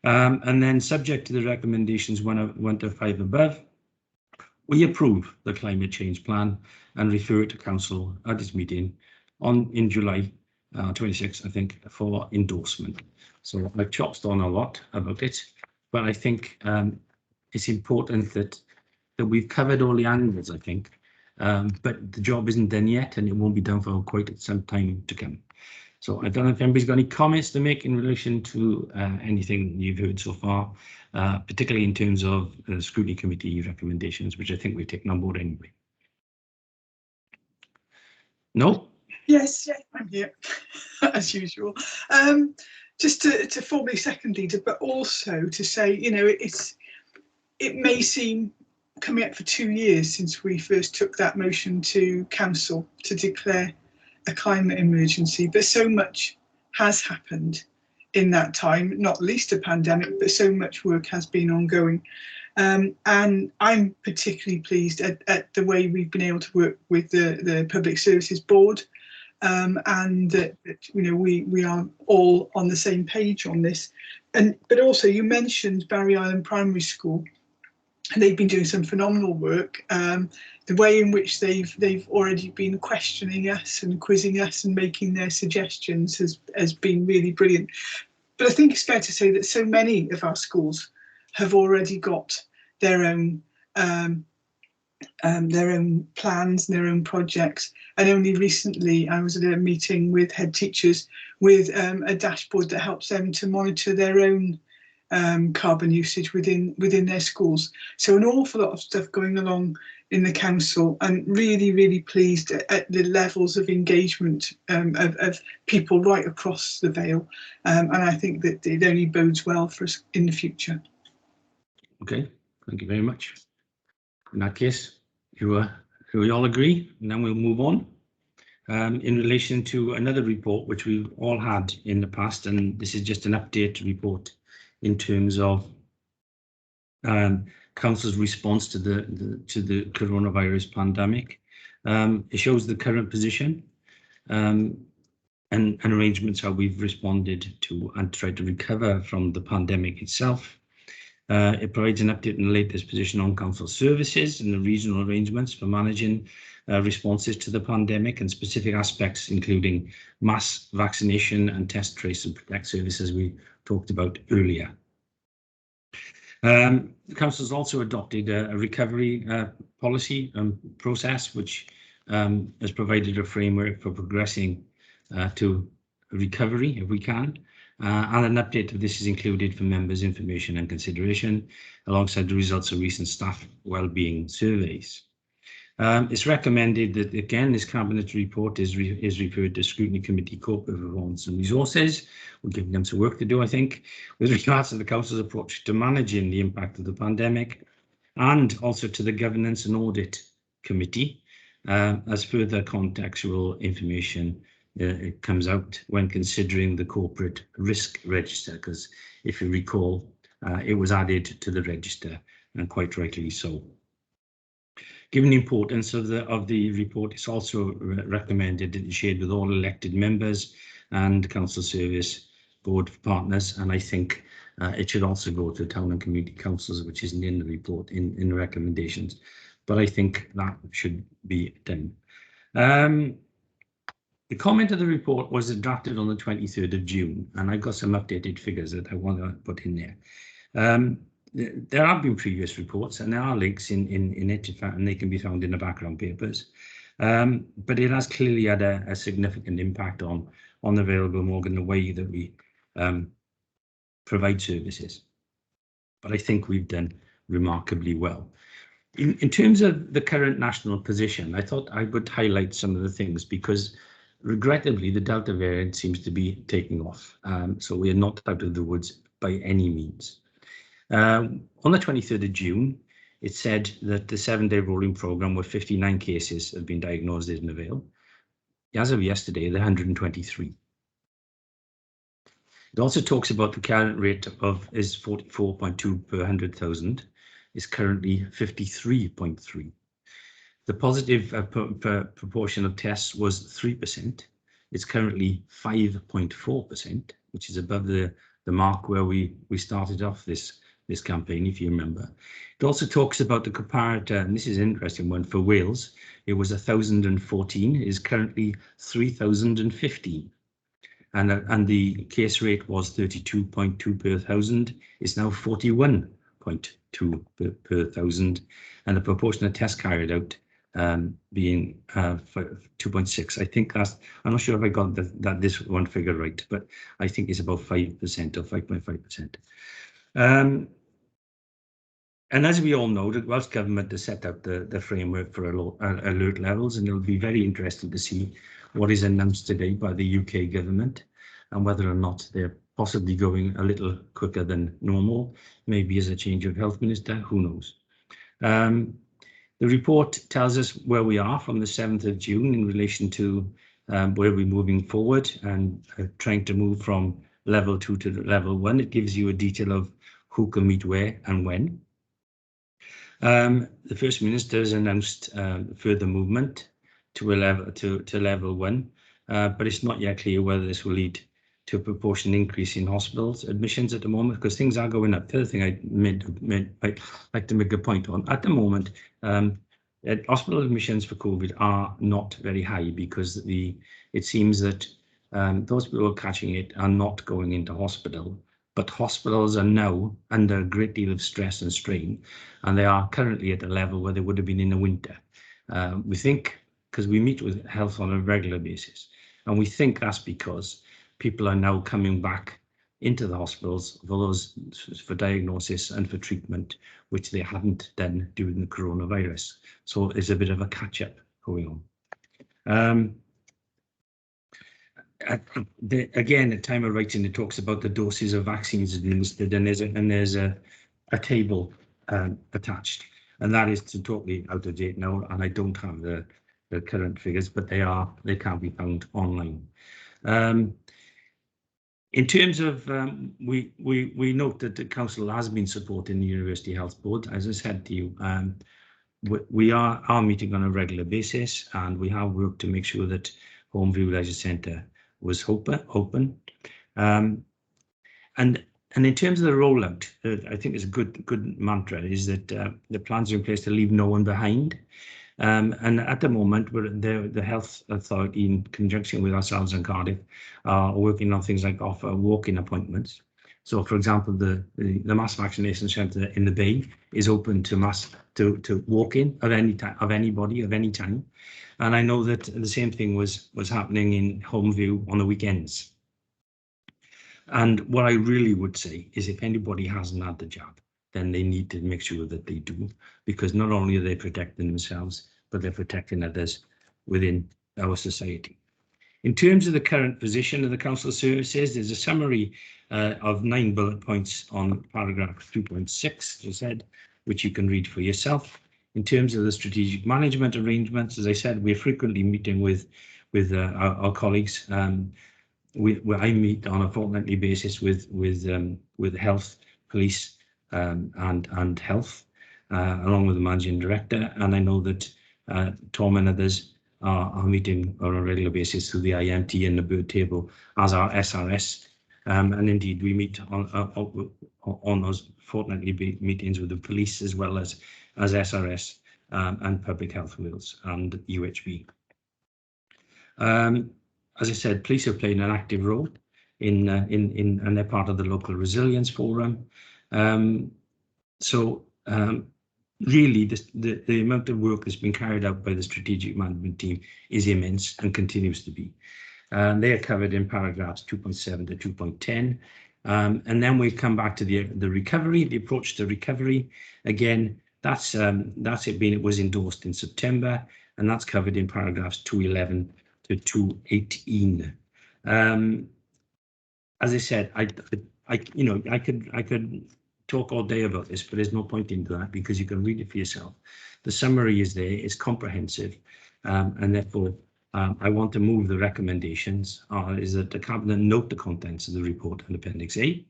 And then subject to the recommendations 1 to 5 above, we approve the climate change plan and refer it to Council at its meeting in July 26, I think, for endorsement. So I've chopped on a lot about it, but I think it's important that we've covered all the angles, I think, but the job isn't done yet, and it won't be done for quite some time to come. So I don't know if anybody's got any comments to make in relation to anything you've heard so far, particularly in terms of scrutiny committee recommendations, which I think we've taken on board anyway. No? Yes, I'm here, as usual. Just to formally second Leader, but also to say, you know, it may seem coming up for 2 years since we first took that motion to council to declare a climate emergency, but so much has happened in that time, not least a pandemic, but so much work has been ongoing. And I'm particularly pleased at the way we've been able to work with the Public Services Board, and that, you know, we are all on the same page on this. But also you mentioned Barry Island Primary School, and they've been doing some phenomenal work. The way in which they've already been questioning us and quizzing us and making their suggestions has been really brilliant. But I think it's fair to say that so many of our schools have already got their own plans and their own projects. And only recently I was at a meeting with head teachers with a dashboard that helps them to monitor their own carbon usage within their schools. So an awful lot of stuff going along in the council, and really pleased at the levels of engagement of people right across the Vale, and I think that it only bodes well for us in the future. Okay, thank you very much. In that case, we all agree, and then we'll move on. In relation to another report which we've all had in the past, and this is just an update report in terms of Council's response to the coronavirus pandemic. It shows the current position and arrangements how we've responded to and tried to recover from the pandemic itself. It provides an update on the latest position on council services and the regional arrangements for managing responses to the pandemic and specific aspects, including mass vaccination and test, trace and protect services we talked about earlier. The council has also adopted a recovery policy process, which has provided a framework for progressing to recovery if we can. And an update of this is included for members' information and consideration, alongside the results of recent staff wellbeing surveys. It's recommended that, again, this cabinet report is referred to Scrutiny Committee, Corporate Performance and Resources. We're giving them some work to do, I think, with regards to the council's approach to managing the impact of the pandemic, and also to the Governance and Audit Committee, as further contextual information it comes out when considering the corporate risk register, because if you recall, it was added to the register, and quite rightly so. Given the importance of the report, it's also recommended that it's shared with all elected members and council service board partners, and I think it should also go to town and community councils, which isn't in the report in the recommendations, but I think that should be done. The comment of the report was drafted on the 23rd of June, and I've got some updated figures that I want to put in there. There have been previous reports, and there are links in it, and they can be found in the background papers. But it has clearly had a significant impact on the Vale Glamorgan and the way that we provide services. But I think we've done remarkably well. In terms of the current national position, I thought I would highlight some of the things, because regrettably the Delta variant seems to be taking off. So we are not out of the woods by any means. On the 23rd of June, it said that the 7-day rolling programme with 59 cases have been diagnosed in the Vale. As of yesterday, there are 123. It also talks about the current rate is 44.2 per 100,000, is currently 53.3. The positive proportion of tests was 3%. It's currently 5.4%, which is above the mark where we started off this campaign, if you remember. It also talks about the comparator, and this is an interesting one for Wales. It was 1,014, is currently 3,015. and the case rate was 32.2 per thousand. It's now 41.2 per thousand, and the proportion of tests carried out being 2.6. I think that's, I'm not sure if I got this one figure right, but I think it's about 5% or 5.5%. And as we all know, the Welsh Government has set out the framework for alert levels, and it'll be very interesting to see what is announced today by the UK Government and whether or not they're possibly going a little quicker than normal, maybe as a change of health minister, who knows. The report tells us where we are from the 7th of June in relation to where we're moving forward and trying to move from level 2 to level 1. It gives you a detail of who can meet where and when. The First Minister has announced further movement to level 1, but it's not yet clear whether this will lead to a proportion increase in hospitals admissions at the moment, because things are going up. The other thing I'd like to make a point on, at the moment, hospital admissions for COVID are not very high because it seems that those people who are catching it are not going into hospital, but hospitals are now under a great deal of stress and strain, and they are currently at a level where they would have been in the winter. We think, because we meet with health on a regular basis, and we think that's because people are now coming back into the hospitals for diagnosis and for treatment, which they hadn't done during the coronavirus. So there's a bit of a catch-up going on. Again, at time of writing, it talks about the doses of vaccines administered, and there's a table attached, and that is totally out of date now, and I don't have the current figures, but they can be found online. In terms of, we note that the council has been supporting the University Health Board. As I said to you, we are meeting on a regular basis, and we have worked to make sure that Homeview Leisure Centre was open. And in terms of the rollout, I think it's a good mantra is that the plans are in place to leave no one behind. And at the moment, the Health Authority, in conjunction with ourselves in Cardiff, are working on things like offer walk-in appointments. So, for example, the mass vaccination centre in the Bay is open to walk-in of anybody of any time. And I know that the same thing was happening in Homeview on the weekends. And what I really would say is, if anybody hasn't had the jab, then they need to make sure that they do, because not only are they protecting themselves, but they're protecting others within our society. In terms of the current position of the council services, there's a summary of 9 bullet points on paragraph 2.6, as I said, which you can read for yourself. In terms of the strategic management arrangements, as I said, we're frequently meeting with our colleagues. I meet on a fortnightly basis with health, police, and health, along with the managing director, and I know that Tom and others are meeting on a regular basis through the IMT and the bird table, as our SRS, and indeed we meet on those fortnightly meetings with the police, as well as SRS and Public Health Wales and UHB. As I said, police are playing an active role and they're part of the local resilience forum. Really, the amount of work that's been carried out by the strategic management team is immense and continues to be. They are covered in paragraphs 2.7 to 2.10. And then we come back to the recovery, the approach to recovery. Again, it was endorsed in September, and that's covered in paragraphs 211 to 218. As I said, I could talk all day about this, but there's no point into that, because you can read it for yourself. The summary is there, it's comprehensive, and therefore I want to move the recommendations is that the Cabinet note the contents of the report and Appendix A.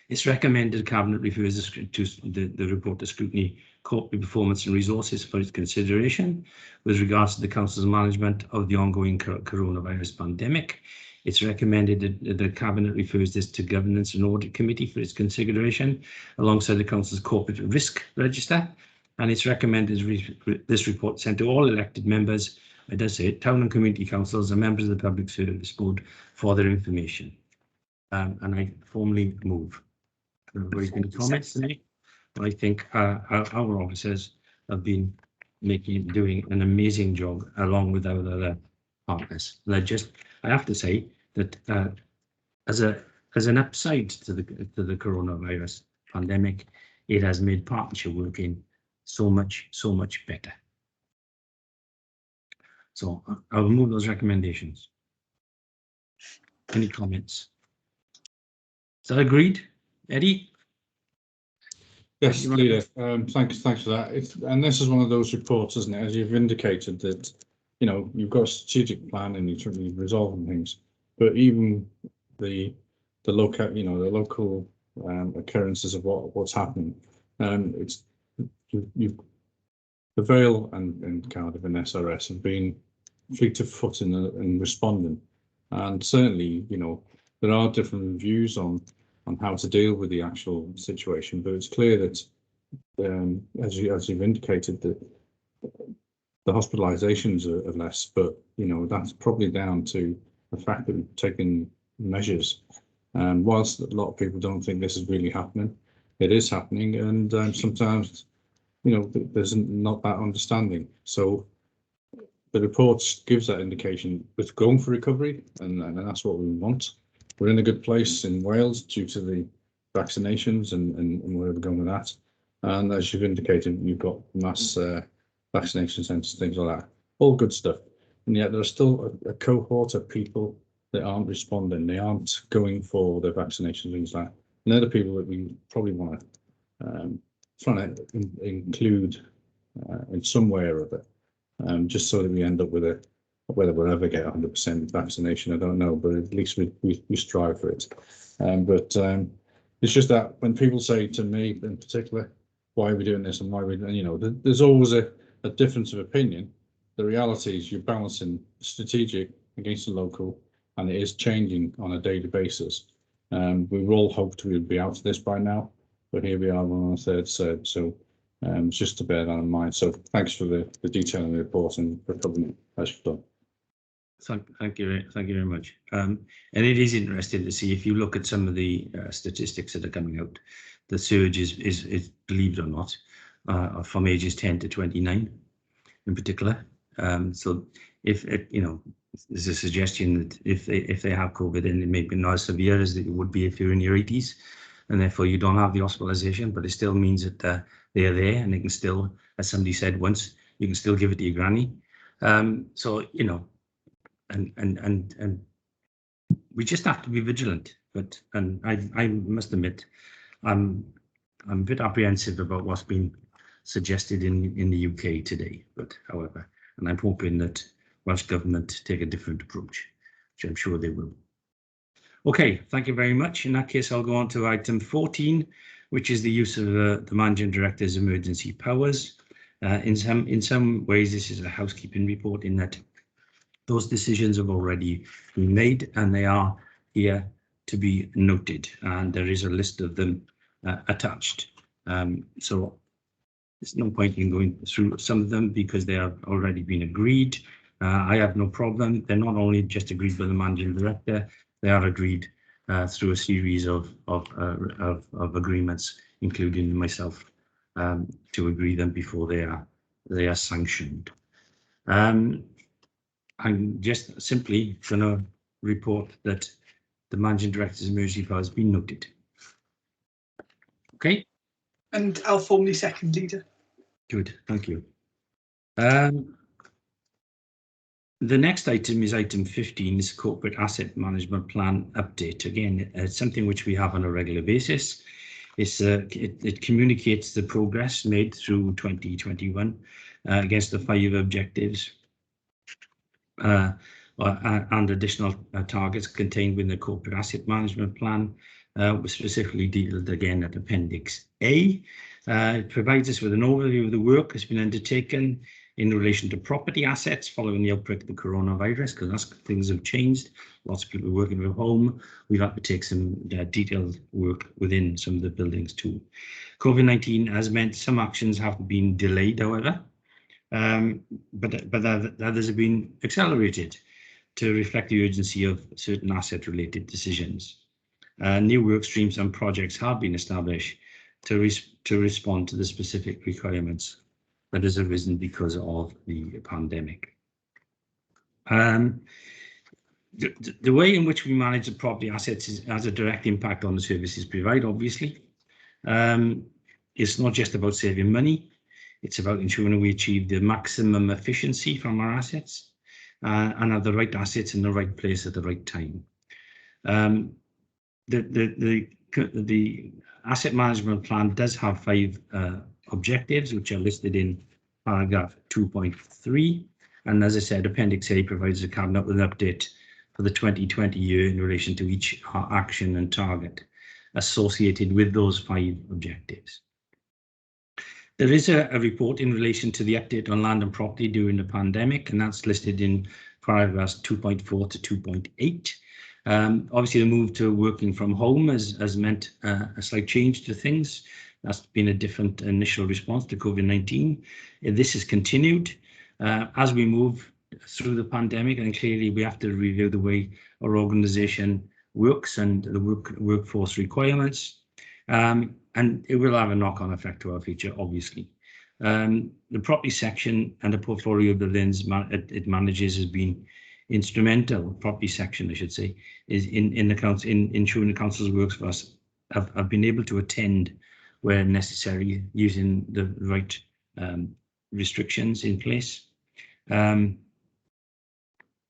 It's recommended the Cabinet refers the report to Scrutiny, Corporate Performance and Resources for its consideration with regards to the Council's management of the ongoing coronavirus pandemic. It's recommended that the Cabinet refers this to Governance and Audit Committee for its consideration, alongside the Council's Corporate Risk Register, and it's recommended this report sent to all elected members it does say town and community councils are members of the Public Service Board for their information. And I formally move. Everybody's going to comment today. I think our officers have been doing an amazing job along with our other partners. And I have to say that as an upside to the coronavirus pandemic, it has made partnership working so much better. So I'll move those recommendations. Any comments? Is that agreed, Eddie? Yes, Leader. Thanks for that. And this is one of those reports, isn't it? As you've indicated that, you know, you've got a strategic plan and you're trying to resolve things, but even the local occurrences of what's happening. The Vale and Cardiff and SRS have been fleet of foot in responding, and certainly, you know, there are different views on how to deal with the actual situation, but it's clear that as you've indicated, that the hospitalizations are less, but you know, that's probably down to the fact that we've taken measures. And whilst a lot of people don't think this is really happening, it is happening, and sometimes, you know, there's not that understanding. So the report gives that indication. It's going for recovery, and that's what we want. We're in a good place in Wales due to the vaccinations and where we're going with that. And as you've indicated, you've got mass vaccination centres, things like that. All good stuff. And yet there's still a cohort of people that aren't responding. They aren't going for their vaccination, things like that. And they're the people that we probably want to try to include in some way or other, just so that we end up with whether we'll ever get 100% vaccination, I don't know, but at least we strive for it. But it's just that when people say to me in particular, why are we doing this and why are we, you know, there's always a difference of opinion. The reality is you're balancing strategic against the local, and it is changing on a daily basis. We all hoped we would be out of this by now, but here we are on our third surge. So just to bear that in mind. So thanks for the detail in the report and for covering it as you've done. Thank you very much. And it is interesting to see, if you look at some of the statistics that are coming out, the surge is believed or not, from ages 10 to 29 in particular. So if it, you know, there's a suggestion that if they have COVID, then it may be not as severe as it would be if you're in your 80s, and therefore you don't have the hospitalisation, but it still means that they are there, and they can still, as somebody said once, you can still give it to your granny. So, you know, and we just have to be vigilant. But I must admit, I'm a bit apprehensive about what's been suggested in the UK today. But however, and I'm hoping that Welsh Government take a different approach, which I'm sure they will. Okay, thank you very much. In that case, I'll go on to item 14, which is the use of the Managing Director's emergency powers. In some ways, this is a housekeeping report in that those decisions have already been made and they are here to be noted, and there is a list of them attached. So there's no point in going through some of them because they have already been agreed. I have no problem. They're not only just agreed by the Managing Director, they are agreed through a series of agreements, including myself, to agree them before they are sanctioned. I'm just simply going to report that the Managing Director's emergency power has been noted. Okay. And I'll formally second, Leader. Good, thank you. The next item is item 15, is Corporate Asset Management Plan update. Again, it's something which we have on a regular basis. It communicates the progress made through 2021 against the 5 objectives and additional targets contained within the Corporate Asset Management Plan, specifically dealt again at Appendix A. It provides us with an overview of the work that's been undertaken in relation to property assets following the outbreak of the coronavirus, because things have changed. Lots of people are working from home. We've had to take some detailed work within some of the buildings too. COVID-19 has meant some actions have been delayed, however. but others have been accelerated to reflect the urgency of certain asset-related decisions. New work streams and projects have been established to respond to the specific requirements that has arisen because of the pandemic. The way in which we manage the property assets has a direct impact on the services provided, obviously. It's not just about saving money, it's about ensuring we achieve the maximum efficiency from our assets and have the right assets in the right place at the right time. The asset management plan does have 5 objectives, which are listed in paragraph 2.3. And as I said, Appendix A provides the Cabinet with an update for the 2020 year in relation to each action and target associated with those 5 objectives. There is a report in relation to the update on land and property during the pandemic, and that's listed in paragraphs 2.4 to 2.8. Obviously, the move to working from home has meant a slight change to things. That's been a different initial response to COVID-19. This has continued as we move through the pandemic, and clearly we have to review the way our organisation works and the workforce requirements. And it will have a knock-on effect to our future, obviously. The property section and the portfolio of the LINs it manages has been instrumental. Property section, I should say, is in ensuring the council's workforce have been able to attend where necessary, using the right restrictions in place.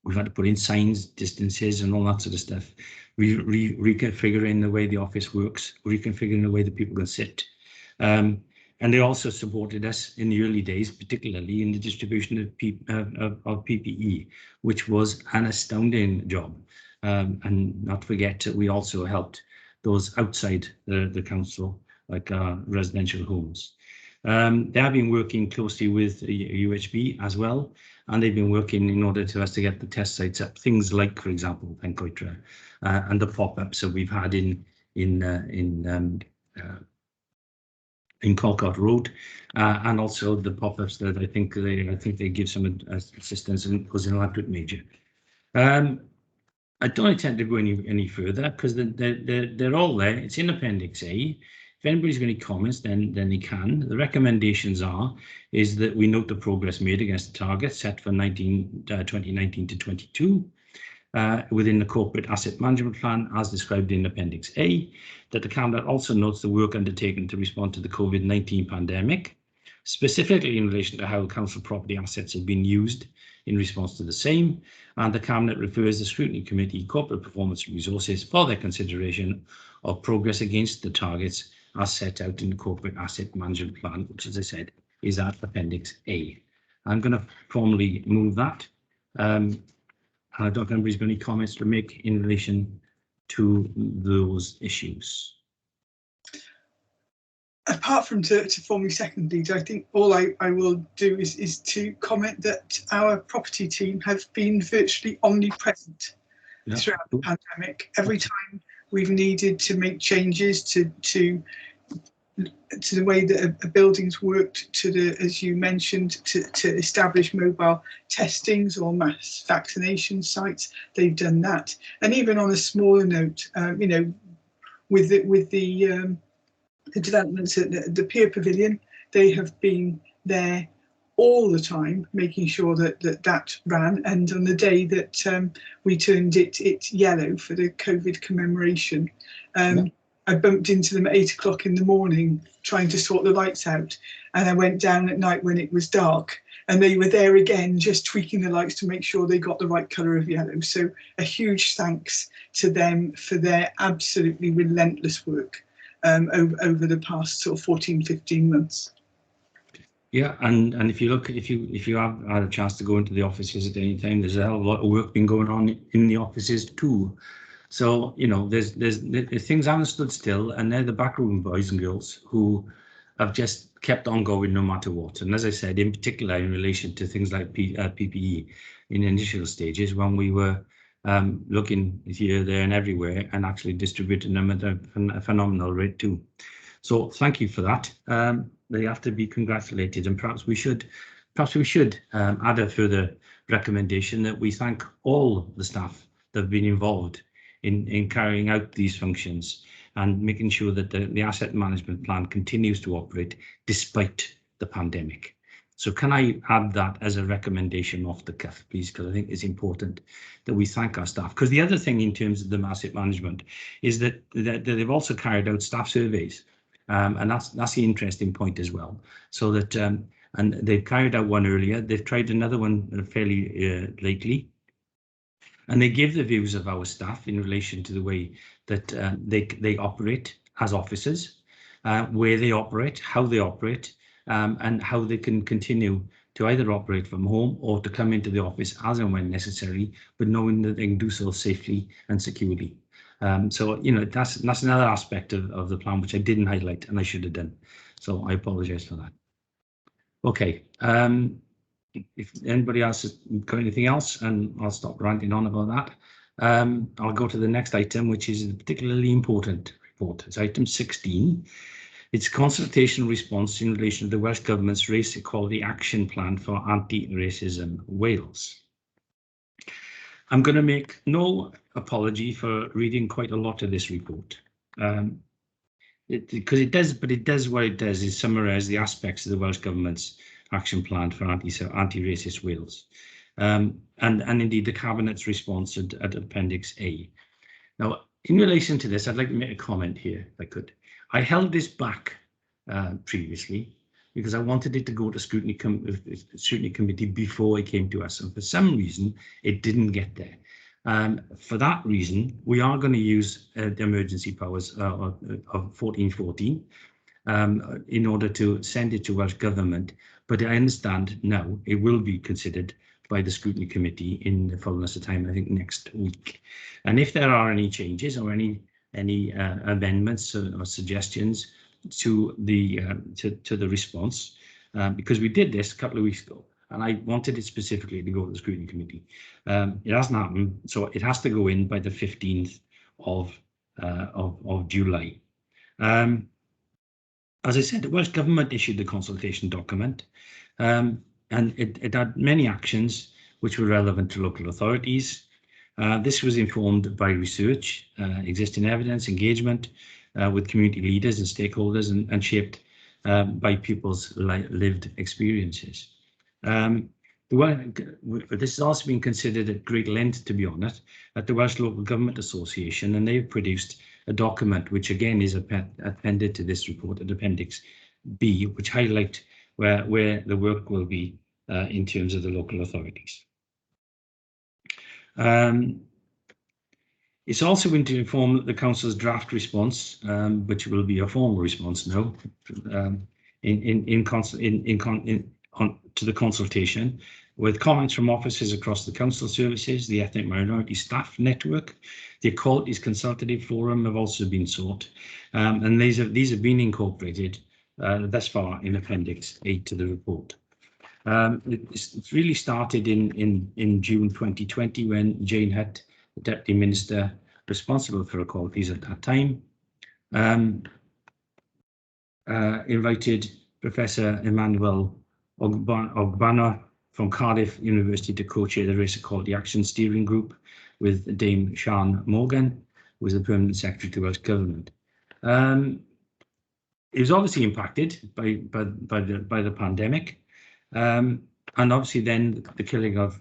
We've had to put in signs, distances, and all that sort of stuff. Reconfiguring the way the office works, reconfiguring the way that people can sit. And they also supported us in the early days, particularly in the distribution of PPE, which was an astounding job. And not to forget, we also helped those outside the council, like residential homes. They have been working closely with UHB as well, and they've been working in order to us to get the test sites up. Things like, for example, Pencoitra and the pop-ups that we've had in Colcott Road, and also the pop-ups that I think they give some assistance in Ladbroke Major. I don't intend to go any further because they're all there. It's in Appendix A. If anybody's got any comments, then they can. The recommendations is that we note the progress made against the target set for 2019 to 22 within the corporate asset management plan as described in Appendix A, that the Cabinet also notes the work undertaken to respond to the COVID-19 pandemic, specifically in relation to how council property assets have been used in response to the same, and the Cabinet refers the Scrutiny Committee corporate performance resources for their consideration of progress against the targets as set out in the corporate asset management plan, which, as I said, is at Appendix A. I'm going to formally move that. I don't know if anybody's got any comments to make in relation to those issues. Apart from to formally second these, I think all I will do is to comment that our property team have been virtually omnipresent throughout the pandemic. Every time we've needed to make changes to the way that a building's worked, as you mentioned, to establish mobile testings or mass vaccination sites, they've done that. And even on a smaller note, you know, with the developments at the Pier Pavilion, they have been there all the time, making sure that ran. And on the day that we turned it yellow for the COVID commemoration, I bumped into them at 8 o'clock in the morning trying to sort the lights out, and I went down at night when it was dark, and they were there again just tweaking the lights to make sure they got the right colour of yellow. So a huge thanks to them for their absolutely relentless work over the past sort of 14-15 months. Yeah, and if you have had a chance to go into the offices at any time, there's a hell of a lot of work been going on in the offices too. So, you know, there's things haven't stood still, and they're the backroom boys and girls who have just kept on going no matter what. And as I said, in particular in relation to things like PPE in initial stages, when we were looking here, there and everywhere and actually distributing them at a phenomenal rate too. So thank you for that. They have to be congratulated, and perhaps we should perhaps we should add a further recommendation that we thank all the staff that have been involved in carrying out these functions and making sure that the asset management plan continues to operate despite the pandemic. So can I add that as a recommendation off the cuff, please? Because I think it's important that we thank our staff. Because the other thing in terms of the asset management is that they've also carried out staff surveys. And that's the interesting point as well. So that, and they've carried out one earlier, they've tried another one fairly lately. And they give the views of our staff in relation to the way that they operate as officers, where they operate, how they operate, and how they can continue to either operate from home or to come into the office as and when necessary, but knowing that they can do so safely and securely. So, you know, that's another aspect of the plan which I didn't highlight and I should have done. So I apologise for that. Okay. If anybody else has got anything else, and I'll stop ranting on about that. I'll go to the next item, which is a particularly important report. It's item 16. It's consultation response in relation to the Welsh Government's Race Equality Action Plan for Anti-Racism Wales. I'm going to make no apology for reading quite a lot of this report. Because it does what it does is summarise the aspects of the Welsh Government's action plan for anti-racist Wales, and indeed the Cabinet's response at Appendix A. Now, in relation to this, I'd like to make a comment here, if I could. I held this back previously because I wanted it to go to scrutiny committee before it came to us, and for some reason it didn't get there. For that reason, we are going to use the emergency powers of 1414 in order to send it to Welsh Government. But I understand now it will be considered by the scrutiny committee in the fullness of time, I think next week. And if there are any changes or any amendments or suggestions to the response, because we did this a couple of weeks ago, and I wanted it specifically to go to the scrutiny committee. It hasn't happened, so it has to go in by the 15th of July. As I said, the Welsh Government issued the consultation document, and it had many actions which were relevant to local authorities. This was informed by research, existing evidence, engagement with community leaders and stakeholders, and shaped by people's lived experiences. This has also been considered at great length, to be honest, at the Welsh Local Government Association, and they've produced a document which again is appended to this report at Appendix B, which highlight where the work will be in terms of the local authorities. It's also going to inform the Council's draft response, which will be a formal response now, to the consultation, with comments from officers across the council services, the Ethnic Minority Staff Network, the Equalities Consultative Forum have also been sought, and these have been incorporated thus far in Appendix 8 to the report. It's really started in June 2020 when Jane Hutt, the Deputy Minister responsible for equalities at that time, invited Professor Emmanuel Ogbonna from Cardiff University to co-chair the Race Equality Action Steering Group with Dame Sian Morgan, who was the Permanent Secretary to Welsh Government. It was obviously impacted by the pandemic, and obviously then the killing of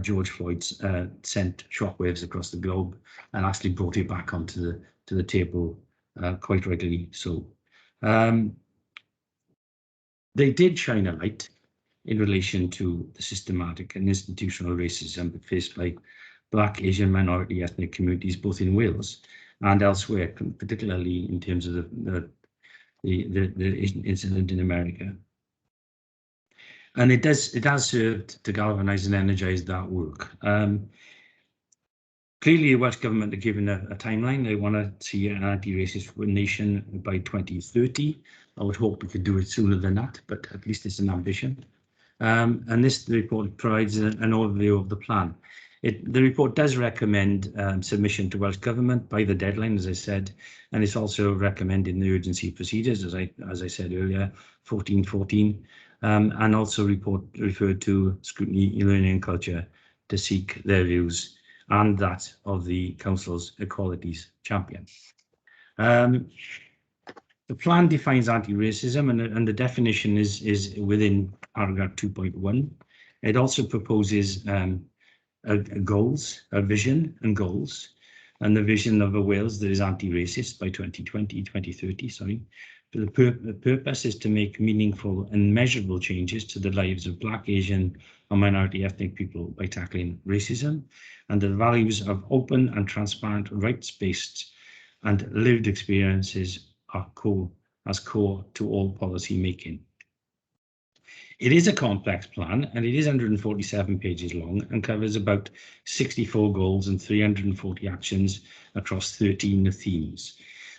George Floyd sent shockwaves across the globe and actually brought it back onto the table, quite regularly so. They did shine a light in relation to the systematic and institutional racism faced by Black, Asian, minority ethnic communities, both in Wales and elsewhere, particularly in terms of the incident in America. And it has served to galvanise and energise that work. Clearly, the Welsh Government are given a timeline. They want to see an anti-racist nation by 2030. I would hope we could do it sooner than that, but at least it's an ambition. And this report provides an overview of the plan. The report does recommend submission to Welsh Government by the deadline, as I said, and it's also recommending the urgency procedures, as I said earlier, 1414, and also referred to Scrutiny, Learning and Culture to seek their views and that of the Council's Equalities Champion. The plan defines anti-racism, and the definition is within paragraph 2.1. It also proposes a vision and goals, and the vision of a Wales that is anti-racist by 2030, sorry. The purpose is to make meaningful and measurable changes to the lives of Black, Asian and minority ethnic people by tackling racism, and the values of open and transparent, rights-based and lived experiences are core to all policy making. It is a complex plan, and it is 147 pages long and covers about 64 goals and 340 actions across 13 themes.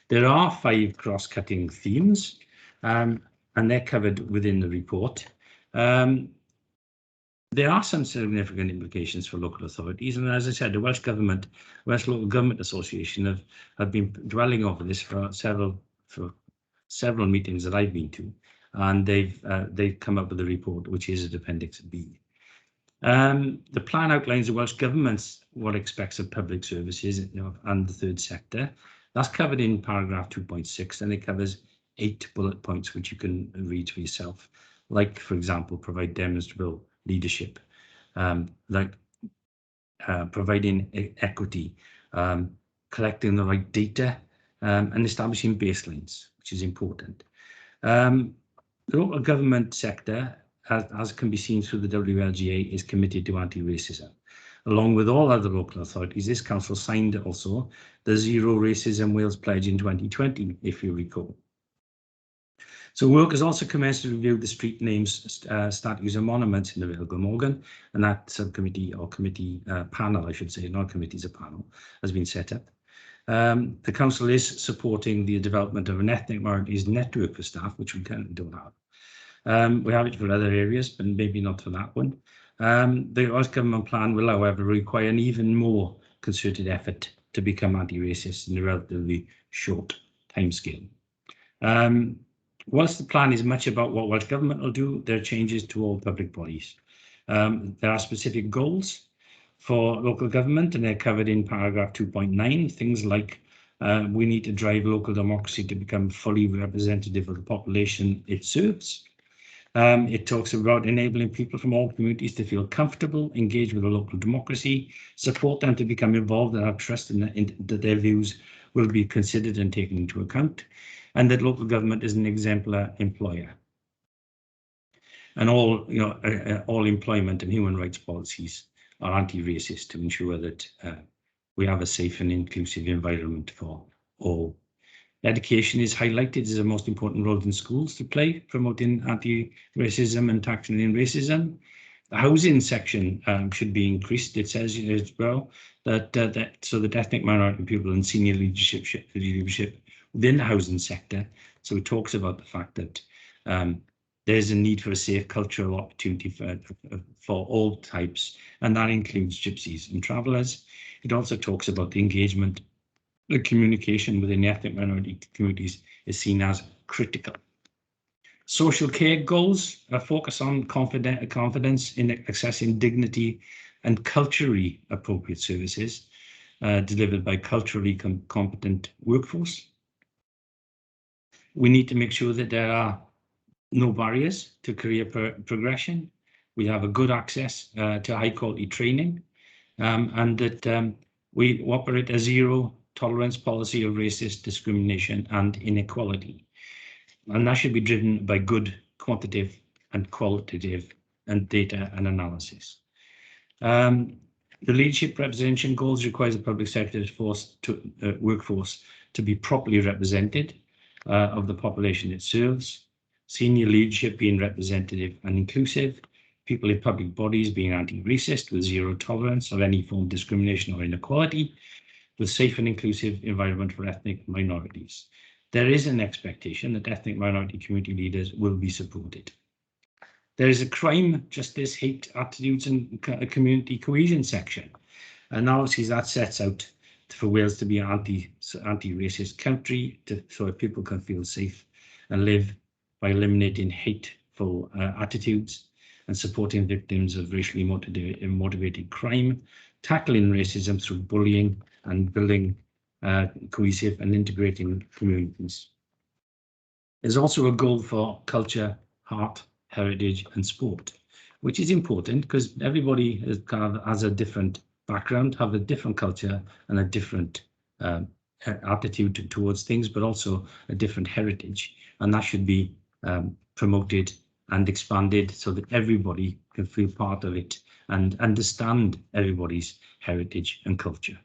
There are 5 cross-cutting themes, and they're covered within the report. There are some significant implications for local authorities, and as I said, the Welsh Local Government Association have been dwelling over this for several meetings that I've been to, and they've come up with a report which is at Appendix B. The plan outlines the Welsh Government's what expects of public services, and the third sector. That's covered in paragraph 2.6, and it covers 8 bullet points which you can read for yourself. Like, for example, provide demonstrable leadership, providing equity, collecting the right data, and establishing baselines, which is important. The local government sector, as can be seen through the WLGA, is committed to anti-racism. Along with all other local authorities, this council signed also the Zero Racism Wales Pledge in 2020, if you recall. So work has also commenced to review the street names, statues and monuments in the Vale of Glamorgan, and that subcommittee or committee panel, I should say, not committee, is a panel, has been set up. The council is supporting the development of an ethnic minorities network for staff, which we currently don't have. We have it for other areas, but maybe not for that one. The Welsh Government plan will, however, require an even more concerted effort to become anti-racist in a relatively short timescale. Whilst the plan is much about what Welsh Government will do, there are changes to all public bodies. There are specific goals for local government, and they're covered in paragraph 2.9. Things like we need to drive local democracy to become fully representative of the population it serves. It talks about enabling people from all communities to feel comfortable, engage with the local democracy, support them to become involved and have trust in that their views will be considered and taken into account, and that local government is an exemplar employer. And all employment and human rights policies are anti-racist to ensure that we have a safe and inclusive environment for all. Education is highlighted as the most important role in schools to play, promoting anti-racism and tackling racism. The housing section should be increased. It says as well that so that ethnic minority people and senior leadership within the housing sector. So it talks about the fact that there's a need for a safe cultural opportunity for all types, and that includes gypsies and travellers. It also talks about the engagement. The communication within the ethnic minority communities is seen as critical. Social care goals focus on confidence in accessing dignity and culturally appropriate services delivered by culturally competent workforce. We need to make sure that there are no barriers to career progression. We have a good access to high quality training, and that we operate a zero tolerance policy of racist discrimination and inequality. And that should be driven by good quantitative and qualitative and data and analysis. The leadership representation goals requires the public sector workforce to be properly represented of the population it serves, senior leadership being representative and inclusive, people in public bodies being anti-racist with zero tolerance of any form of discrimination or inequality, with safe and inclusive environment for ethnic minorities. There is an expectation that ethnic minority community leaders will be supported. There is a crime, justice, hate, attitudes and community cohesion section. Analysis that sets out for Wales to be an anti-racist country so that people can feel safe and live by eliminating hate respectful attitudes, and supporting victims of racially motivated crime, tackling racism through bullying, and building cohesive and integrating communities. There's also a goal for culture, art, heritage, and sport, which is important because everybody has a different background, have a different culture and a different attitude towards things, but also a different heritage. And that should be promoted and expanded so that everybody can feel part of it and understand everybody's heritage and culture.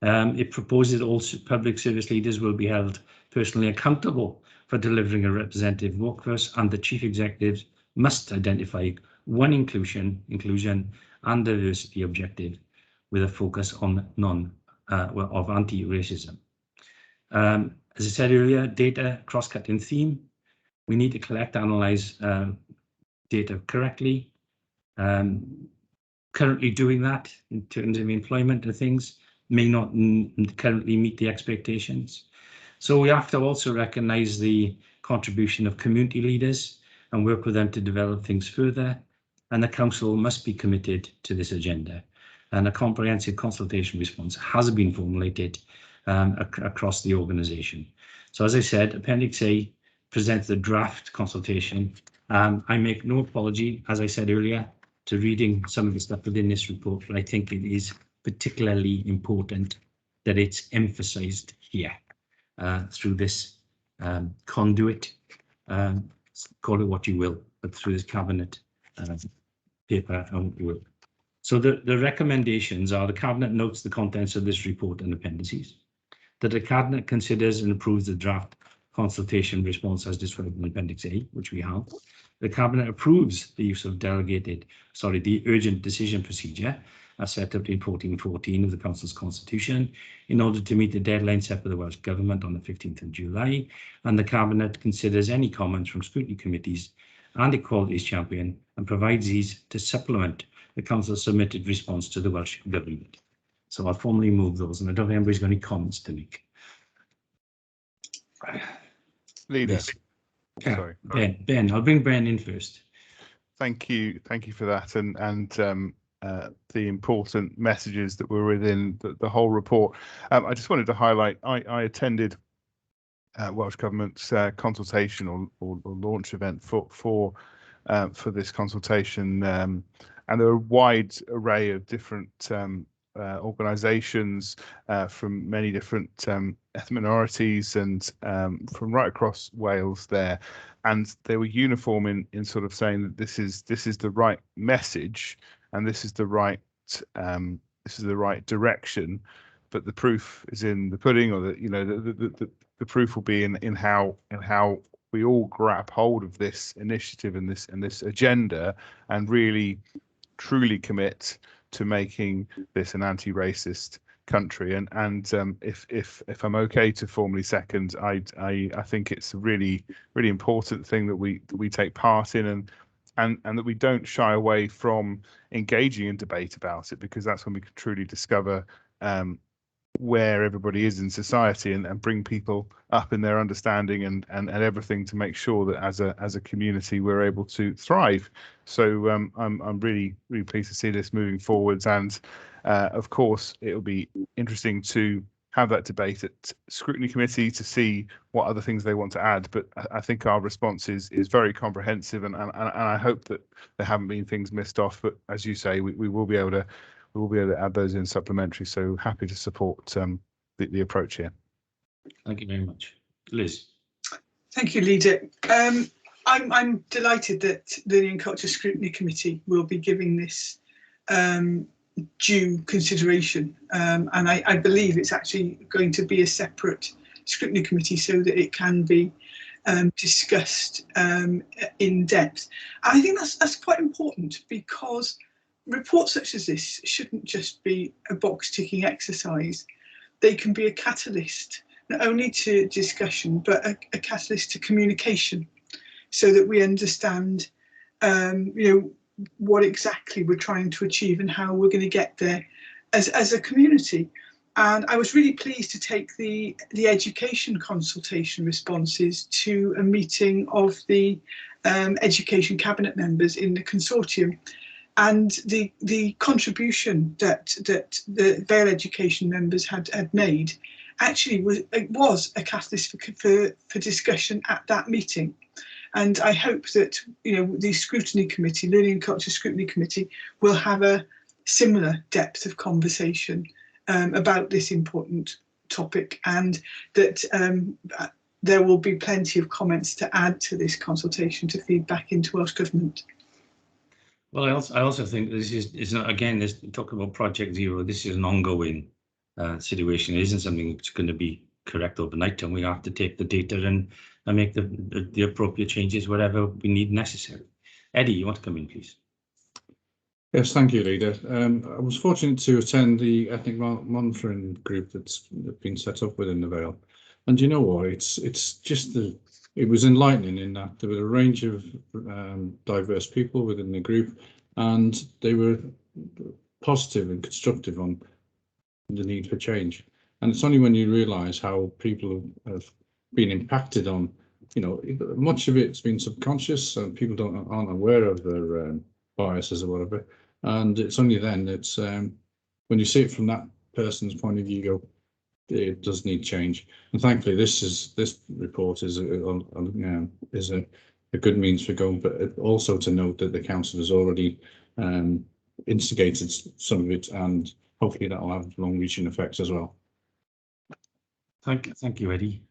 It proposes also public service leaders will be held personally accountable for delivering a representative workforce, and the chief executives must identify one inclusion and diversity objective with a focus on of anti-racism. As I said earlier, data cross-cutting theme. We need to collect, analyze data correctly. Currently doing that in terms of employment and things may not currently meet the expectations. So we have to also recognise the contribution of community leaders and work with them to develop things further. And the council must be committed to this agenda. And a comprehensive consultation response has been formulated across the organisation. So as I said, Appendix A presents the draft consultation. I make no apology, as I said earlier, to reading some of the stuff within this report, but I think it is particularly important that it's emphasised here through this conduit, call it what you will, but through this cabinet paper and work. So the recommendations are: the cabinet notes the contents of this report and appendices, that the cabinet considers and approves the draft consultation response as described in Appendix A, which we have. The cabinet approves the use of the urgent decision procedure as set up in 1414 of the council's constitution in order to meet the deadline set by the Welsh Government on the 15th of July, and the cabinet considers any comments from scrutiny committees and Equalities Champion and provides these to supplement the council's submitted response to the Welsh Government. So I'll formally move those, and I don't know if anybody's got any comments to make. Leader. Yes. Yeah. Sorry. Ben, I'll bring Ben in first. Thank you for that, and the important messages that were within the whole report. I just wanted to highlight. I attended Welsh Government's consultation or launch event for this consultation, and there are a wide array of different organisations from many different ethnic minorities and from right across Wales there, and they were uniform in sort of saying that this is the right message and this is the right direction, but the proof is in the pudding, or the proof will be in how we all grab hold of this initiative and this agenda and really truly commit to making this an anti-racist country. And if I'm okay to formally second, I think it's a really important thing that we take part in, and that we don't shy away from engaging in debate about it, because that's when we can truly discover where everybody is in society and bring people up in their understanding and everything to make sure that as a community we're able to thrive. So I'm really pleased to see this moving forwards, and of course it'll be interesting to have that debate at scrutiny committee to see what other things they want to add. But I think our response is very comprehensive, and I hope that there haven't been things missed off. But as you say, we will be able to add those in supplementary. So happy to support the approach here. Thank you very much. Liz. Thank you, Leader. I'm delighted that the Learning and Culture Scrutiny Committee will be giving this due consideration, and I believe it's actually going to be a separate scrutiny committee so that it can be discussed in depth. And I think that's quite important, because reports such as this shouldn't just be a box-ticking exercise. They can be a catalyst, not only to discussion, but a catalyst to communication, so that we understand, what exactly we're trying to achieve and how we're going to get there as a community. And I was really pleased to take the education consultation responses to a meeting of the education cabinet members in the consortium. And the contribution that the Vale Education members had made actually was a catalyst for discussion at that meeting. And I hope that, you know, the Scrutiny Committee, Learning and Culture Scrutiny Committee, will have a similar depth of conversation about this important topic, and that there will be plenty of comments to add to this consultation to feed back into Welsh Government. Well, I also think this is not, again, this talk about Project Zero. This is an ongoing situation. It isn't something that's going to be correct overnight, and we have to take the data and make the appropriate changes wherever we need necessary. Eddie, you want to come in, please? Yes, thank you, Leader. I was fortunate to attend the ethnic monitoring group that's been set up within the Vale, and you know what? It's just it was enlightening in that there were a range of diverse people within the group, and they were positive and constructive on the need for change. And it's only when you realise how people have been impacted on, you know, much of it's been subconscious and people aren't aware of their biases or whatever. And it's only then that's when you see it from that person's point of view, you go, it does need change. And thankfully, this report is a good means for going, but also to note that the council has already instigated some of it, and hopefully that will have long-reaching effects as well. Thank you, Eddie.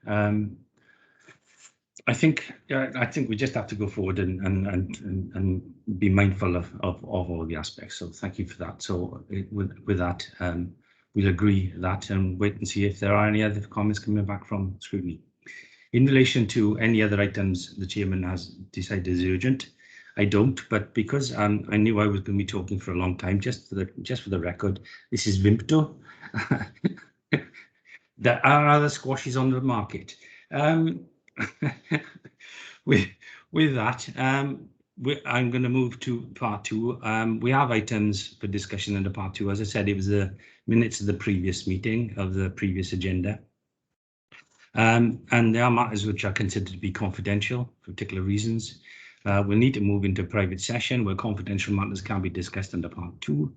I think we just have to go forward and be mindful of all the aspects. So thank you for that. So with that, we'll agree that and wait and see if there are any other comments coming back from scrutiny. In relation to any other items the chairman has decided is urgent, I don't, but because I knew I was going to be talking for a long time, just for the record, this is Vimto. There are other squashes on the market. With that, I'm going to move to part two. We have items for discussion under part two. As I said, it was the minutes of the previous meeting of the previous agenda. And there are matters which are considered to be confidential for particular reasons. We'll need to move into a private session where confidential matters can be discussed under part two.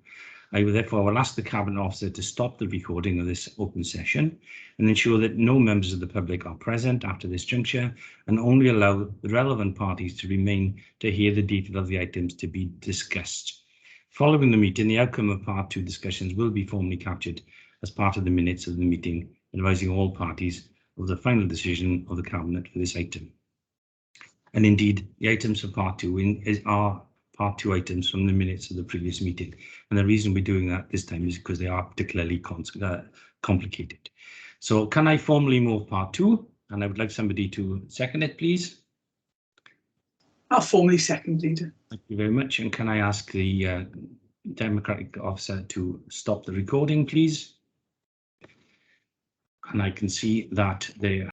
I will ask the Cabinet Officer to stop the recording of this open session and ensure that no members of the public are present after this juncture, and only allow the relevant parties to remain to hear the detail of the items to be discussed. Following the meeting, the outcome of part two discussions will be formally captured as part of the minutes of the meeting, advising all parties of the final decision of the Cabinet for this item. And indeed, the items for part two are part two items from the minutes of the previous meeting. And the reason we're doing that this time is because they are particularly complicated. So can I formally move part two? And I would like somebody to second it, please. I'll formally second, Leader. Thank you very much. And can I ask the Democratic Officer to stop the recording, please? And I can see that they